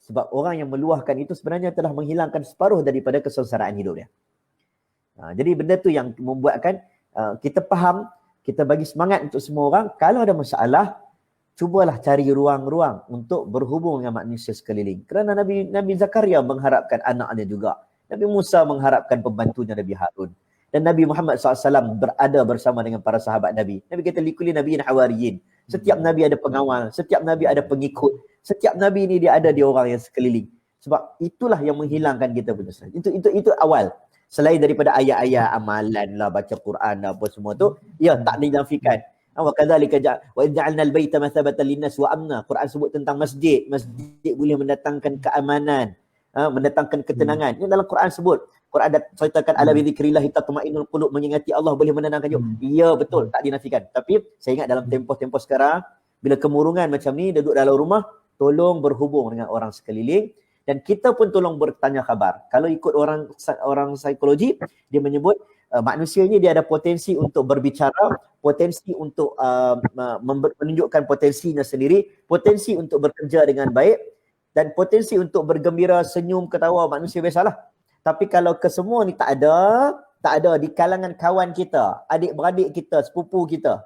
Sebab orang yang meluahkan itu sebenarnya telah menghilangkan separuh daripada kesengsaraan hidup dia. Jadi benda tu yang membuatkan kita faham, kita bagi semangat untuk semua orang. Kalau ada masalah, cubalah cari ruang-ruang untuk berhubung dengan manusia sekeliling. Kerana Nabi Zakaria mengharapkan anaknya juga. Nabi Musa mengharapkan pembantunya Nabi Harun. Dan Nabi Muhammad SAW berada bersama dengan para sahabat Nabi. Nabi kata likulli nabiyyin hawariyin. Setiap Nabi ada pengawal, setiap Nabi ada pengikut. Setiap Nabi ini dia ada di orang yang sekeliling. Sebab itulah yang menghilangkan kita punya dosa. Itu awal. Selain daripada ayat-ayat amalan lah, baca Quran lah, apa semua tu, ya tak dinafikan. Wa kadzalika wa ja'alna al-baita mathabatan lin-nas wa amna. Quran sebut tentang masjid. Masjid boleh mendatangkan keamanan, mendatangkan ketenangan. Ini dalam Quran sebut. Quran ada ceritakan ala bi dzikrillah tatma'innul qulub, mengingati Allah boleh menenangkan jiwa. Ya betul, tak dinafikan. Tapi saya ingat dalam tempoh-tempoh sekarang, bila kemurungan macam ni, duduk dalam rumah, tolong berhubung dengan orang sekeliling. Dan kita pun tolong bertanya khabar. Kalau ikut orang psikologi, dia menyebut manusia ni dia ada potensi untuk berbicara, potensi untuk menunjukkan potensinya sendiri, potensi untuk bekerja dengan baik, dan potensi untuk bergembira, senyum, ketawa, manusia biasalah. Tapi kalau kesemua ni tak ada di kalangan kawan kita, adik-beradik kita, sepupu kita,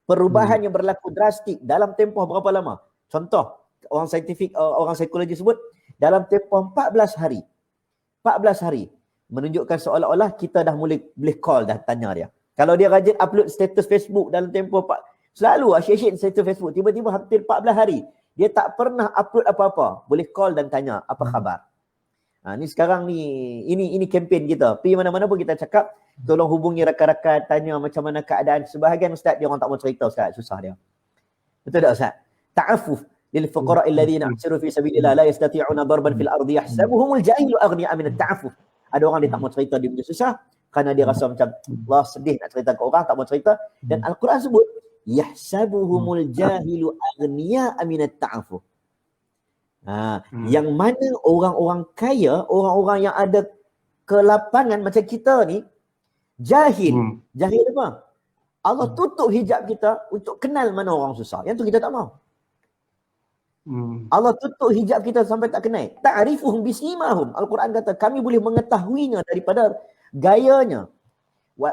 perubahan yang berlaku drastik dalam tempoh berapa lama? Contoh, orang saintifik, orang psikologi sebut, dalam tempoh 14 hari. 14 hari. Menunjukkan seolah-olah kita dah boleh call dah tanya dia. Kalau dia rajin upload status Facebook dalam tempoh selalu asyik status Facebook, tiba-tiba hampir 14 hari, dia tak pernah upload apa-apa, boleh call dan tanya apa khabar. Ni sekarang ni, ini kempen kita. Pergi mana-mana pun kita cakap, tolong hubungi rakan-rakan, tanya macam mana keadaan. Sebahagian ustaz, dia orang tak mau cerita ustaz, susah dia. Betul tak ustaz? Ta'afuf lil fuqara alladhina ahsiru fi sabilillah la yastati'una darban fil ardi yahsabuhumul jahilu aghniya min at-ta'affuf. Ada orang dia tak mau cerita, dia punya susah kerana dia rasa macam Allah sedih nak cerita ke orang, tak mau cerita. Dan Al-Quran sebut yahsabuhumul jahilu aghniya min at-ta'affuf. Yang mana orang-orang kaya, orang-orang yang ada kelapangan macam kita ni, jahil. Jahil apa? Allah tutup hijab kita untuk kenal mana orang susah. Yang tu kita tak mau. Allah tutup hijab kita sampai tak kenal. Ta'rifuhum bisimahum. Al-Quran kata kami boleh mengetahuinya daripada gayanya,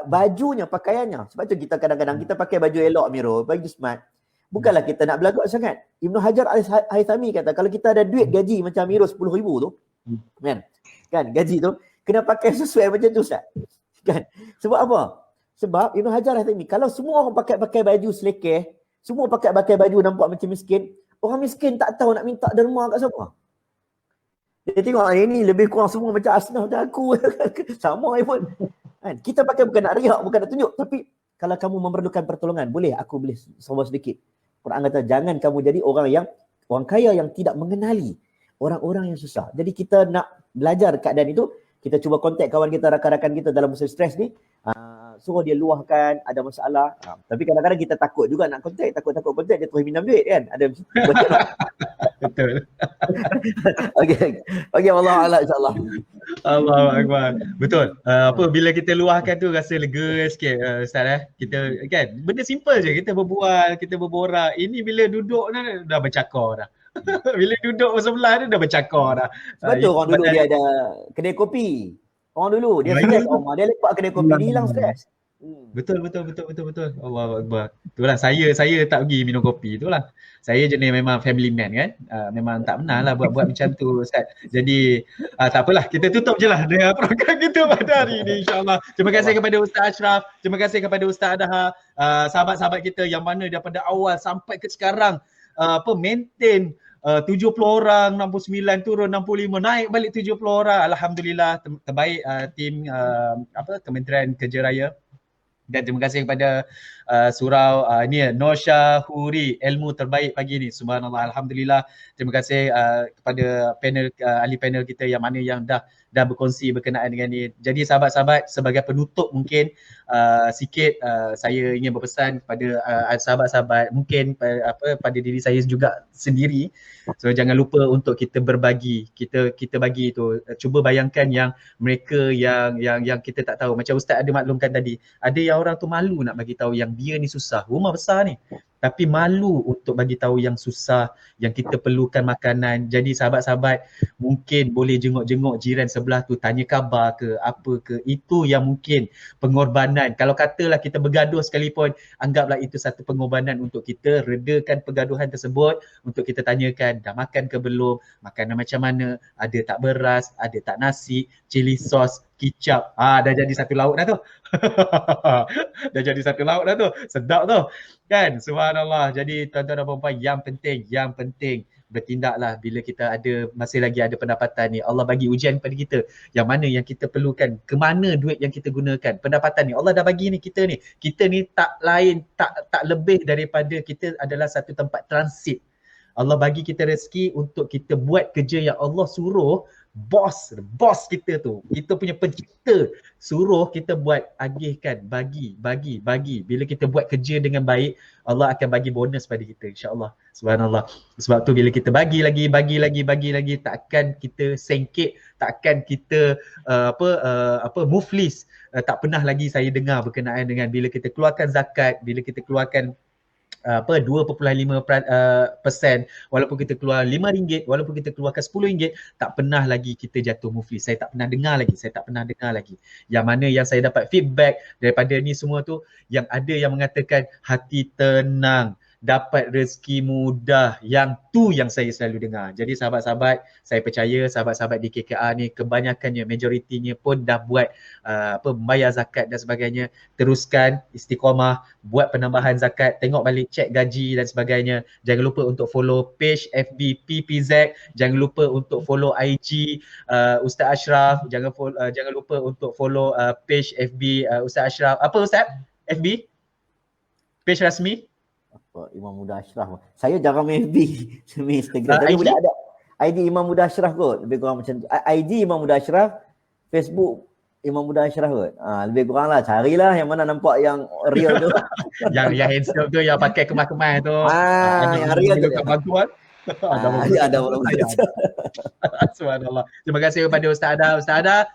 bajunya, pakaiannya. Sebab tu kita kadang-kadang kita pakai baju elok, Miro, baju smart. Bukanlah kita nak belagak sangat. Ibnu Hajar Al-Haythami kata, kalau kita ada duit gaji macam Miro 10,000 tu, kan gaji tu, kena pakai sesuai macam tu Ustaz. Kan? Sebab apa? Sebab Ibnu Hajar Al-Haythami, kalau semua orang pakai baju selekeh, semua pakai baju nampak macam miskin, orang miskin tak tahu nak minta derma kat siapa. Dia tengok ini lebih kurang semua macam Asnaf macam aku. Sama pun. Kan? Kita pakai bukan nak riak, bukan nak tunjuk. Tapi kalau kamu memerlukan pertolongan, boleh aku boleh sombong sedikit. Quran kata jangan kamu jadi orang kaya yang tidak mengenali orang-orang yang susah. Jadi kita nak belajar keadaan itu, kita cuba kontak kawan kita, rakan-rakan kita dalam masa stres ni, suruh dia luahkan ada masalah. Tapi kadang-kadang kita takut juga nak kontak, takut kontak dia terus minum duit kan. Ada betul. Okey Allah Allah insya-Allah. Allahu akbar. Betul. Bila kita luahkan tu rasa lega sikit Ustaz Kita kan benda simple je, kita berbual, kita berborak. Ini bila duduk dah bercakap dah. Bila duduk sebelah dia dah bercakap dah. Betul orang dulu dia ada kedai kopi. Orang dulu dia stres rumah, dia lepak kedai kopi, dia hilang stres. Betul. Allahu akbar. Itulah saya tak pergi minum kopi itulah. Saya jenis memang family man kan. Memang tak pernah lah buat macam tu Ustaz. Jadi tak apalah, kita tutup je lah dengan program kita pada hari ini insya-Allah. Terima kasih kepada Ustaz Ashraf, terima kasih kepada Ustaz Adha, sahabat-sahabat kita yang mana daripada awal sampai ke sekarang maintain 70 orang, 69 turun 65, naik balik 70 orang. Alhamdulillah terbaik tim Kementerian Kerja Raya. Dan terima kasih kepada surau Nosha Huri, ilmu terbaik pagi ni. Subhanallah, alhamdulillah. Terima kasih kepada panel ahli panel kita yang mana yang dah berkongsi berkenaan dengan ni. Jadi sahabat-sahabat, sebagai penutup mungkin sikit saya ingin berpesan kepada sahabat-sahabat, mungkin pada diri saya juga sendiri. So jangan lupa untuk kita berbagi, kita bagi tu. Cuba bayangkan yang mereka yang kita tak tahu. Macam Ustaz ada maklumkan tadi, ada yang orang tu malu nak bagi tahu yang dia ni susah, rumah besar ni, tapi malu untuk bagi tahu yang susah, yang kita perlukan makanan. Jadi sahabat-sahabat mungkin boleh jenguk-jenguk jiran sebelah tu, tanya khabar ke apa ke. Itu yang mungkin pengorbanan. Kalau katalah kita bergaduh sekalipun, anggaplah itu satu pengorbanan untuk kita redakan pergaduhan tersebut, untuk kita tanyakan dah makan ke belum, makanan macam mana, ada tak beras, ada tak nasi, cili sos, kicap. Dah jadi satu lauk dah tu. Dah jadi satu lauk dah tu. Sedap tu. Kan? Subhanallah. Jadi tuan-tuan dan puan-puan, yang penting bertindaklah bila kita masih lagi ada pendapatan ni. Allah bagi ujian kepada kita. Yang mana yang kita perlukan, ke mana duit yang kita gunakan. Pendapatan ni Allah dah bagi ni kita ni. Kita ni tak lain, tak lebih daripada kita adalah satu tempat transit. Allah bagi kita rezeki untuk kita buat kerja yang Allah suruh. Bos kita tu, kita punya pencipta suruh kita buat, agihkan, bagi. Bila kita buat kerja dengan baik, Allah akan bagi bonus pada kita, insya-Allah. Subhanallah. Sebab tu bila kita bagi lagi, takkan kita sengkit, takkan kita muflis. Tak pernah lagi saya dengar berkenaan dengan bila kita keluarkan zakat, bila kita keluarkan 2.5%, walaupun kita keluar RM5, walaupun kita keluarkan RM10, tak pernah lagi kita jatuh muflis. Saya tak pernah dengar lagi. Yang mana yang saya dapat feedback daripada ni semua tu, yang ada yang mengatakan hati tenang, dapat rezeki mudah. Yang tu yang saya selalu dengar. Jadi sahabat-sahabat, saya percaya sahabat-sahabat di KKR ni kebanyakannya, majoritinya pun dah buat membayar zakat dan sebagainya. Teruskan istiqamah, buat penambahan zakat, tengok balik cek gaji dan sebagainya. Jangan lupa untuk follow page FB PPZ, jangan lupa untuk follow IG Ustaz Ashraf, jangan lupa untuk follow page FB Ustaz Ashraf. Apa Ustaz? FB? Page rasmi? Imam Muda Ashraf. Saya jarang main FB, saya main Instagram. Tapi boleh ada ID Imam Muda Ashraf kot. Lebih kurang macam tu. ID Imam Muda Ashraf, Facebook Imam Muda Ashraf kot. Lebih kurang lah, carilah yang mana nampak yang real tu. yang handsome tu, yang pakai kemas-kemas tu. Yang real tu. Bantuan. Ada bagus. Subhanallah. Terima kasih kepada Ustaz Ada. Ustaz Ada,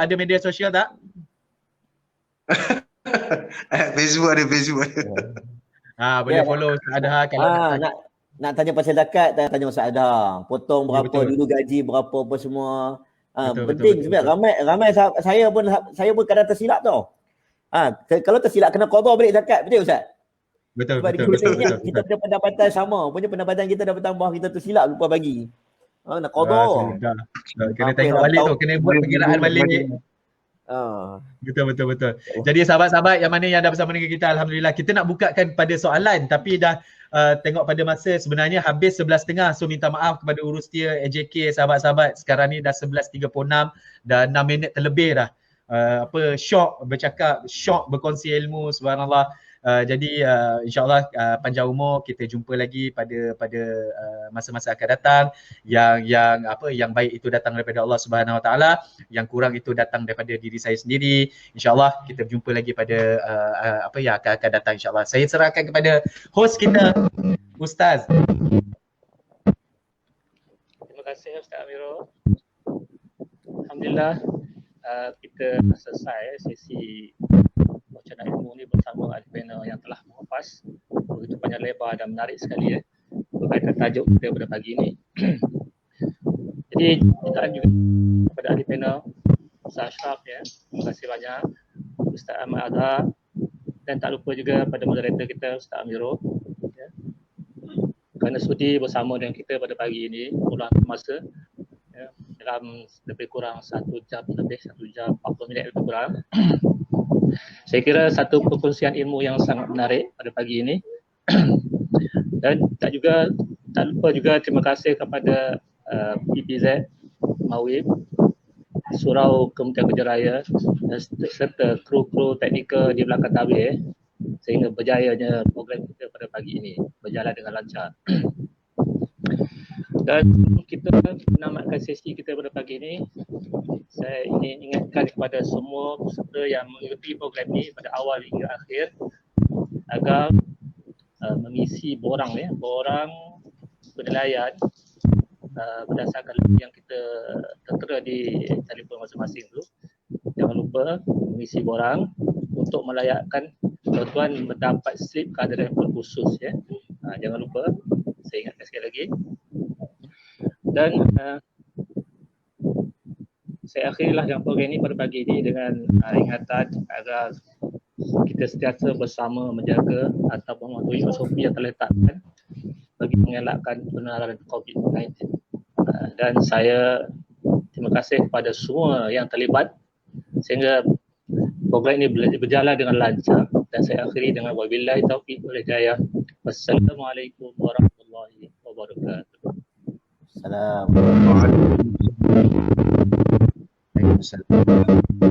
ada media sosial tak? Facebook ada. Boleh follow Ustaz Ada kalau nak tanya pasal zakat, tanya Ustaz Ada. Potong berapa dulu, gaji berapa, apa semua. Penting sebenarnya. Ramai saya pun kadang tersilap tau. Kalau tersilap kena qada balik zakat, betul Ustaz? Betul. Kita punya pendapatan sama, punya pendapatan kita dah bertambah, kita tersilap lupa bagi. Nak qada. Kena tengok balik tu, kena buat pengiraan balik. Betul. Jadi sahabat-sahabat yang mana yang dah bersama dengan kita, alhamdulillah, kita nak bukakan pada soalan tapi dah tengok pada masa sebenarnya habis 11.30, so minta maaf kepada Urustia AJK sahabat-sahabat. Sekarang ni dah 11.36 dan 6 minit terlebih dah. Syok berkongsi ilmu, subhanallah. Jadi insyaAllah panjang umur, kita jumpa lagi pada masa-masa akan datang. Yang baik itu datang daripada Allah Subhanahu Wa Taala, yang kurang itu datang daripada diri saya sendiri. InsyaAllah kita jumpa lagi pada yang akan datang, insyaAllah. Saya serahkan kepada host kita, Ustaz. Terima kasih Ustaz Amirul. Alhamdulillah kita selesai sesi wacana ilmu ni bersama ahli panel yang telah mengupas begitu panjang lebar dan menarik sekali berkaitan tajuk kita pada pagi ini. Jadi kita juga kepada ahli panel Ustaz Ashraf, terima kasih banyak, Ustaz Ahmad Azhar, dan tak lupa juga pada moderator kita Ustaz Amirul kerana sudi bersama dengan kita pada pagi ini meluangkan masa dalam lebih kurang 1 jam 40 minit lebih kurang. Saya kira satu perkongsian ilmu yang sangat menarik pada pagi ini. Dan tak lupa juga terima kasih kepada PPZ Mawib, Surau Kementerian Kerja Raya serta kru-kru teknikal di belakang tabir sehingga berjayanya program kita pada pagi ini berjalan dengan lancar. Dan kita menamatkan sesi kita pada pagi ini, saya ingin ingatkan kepada semua peserta yang mengikuti program ini pada awal hingga akhir agar mengisi borang penilaian berdasarkan yang kita tertera di telefon masing-masing dulu. Jangan lupa mengisi borang untuk melayakkan tuan-tuan mendapat slip kehadiran khusus jangan lupa, saya ingatkan sekali lagi. Dan saya akhirilah yang program ini pada pagi ini dengan ingatan agar kita sentiasa bersama menjaga ataupun mematuhi SOP yang telah ditetapkan bagi mengelakkan penularan COVID-19. Dan saya terima kasih kepada semua yang terlibat sehingga program ini berjalan dengan lancar. Dan saya akhiri dengan wabillahi taufiq wal hidayah. Wassalamualaikum warahmatullahi wabarakatuh. Assalamualaikum. Waalaikumsalam.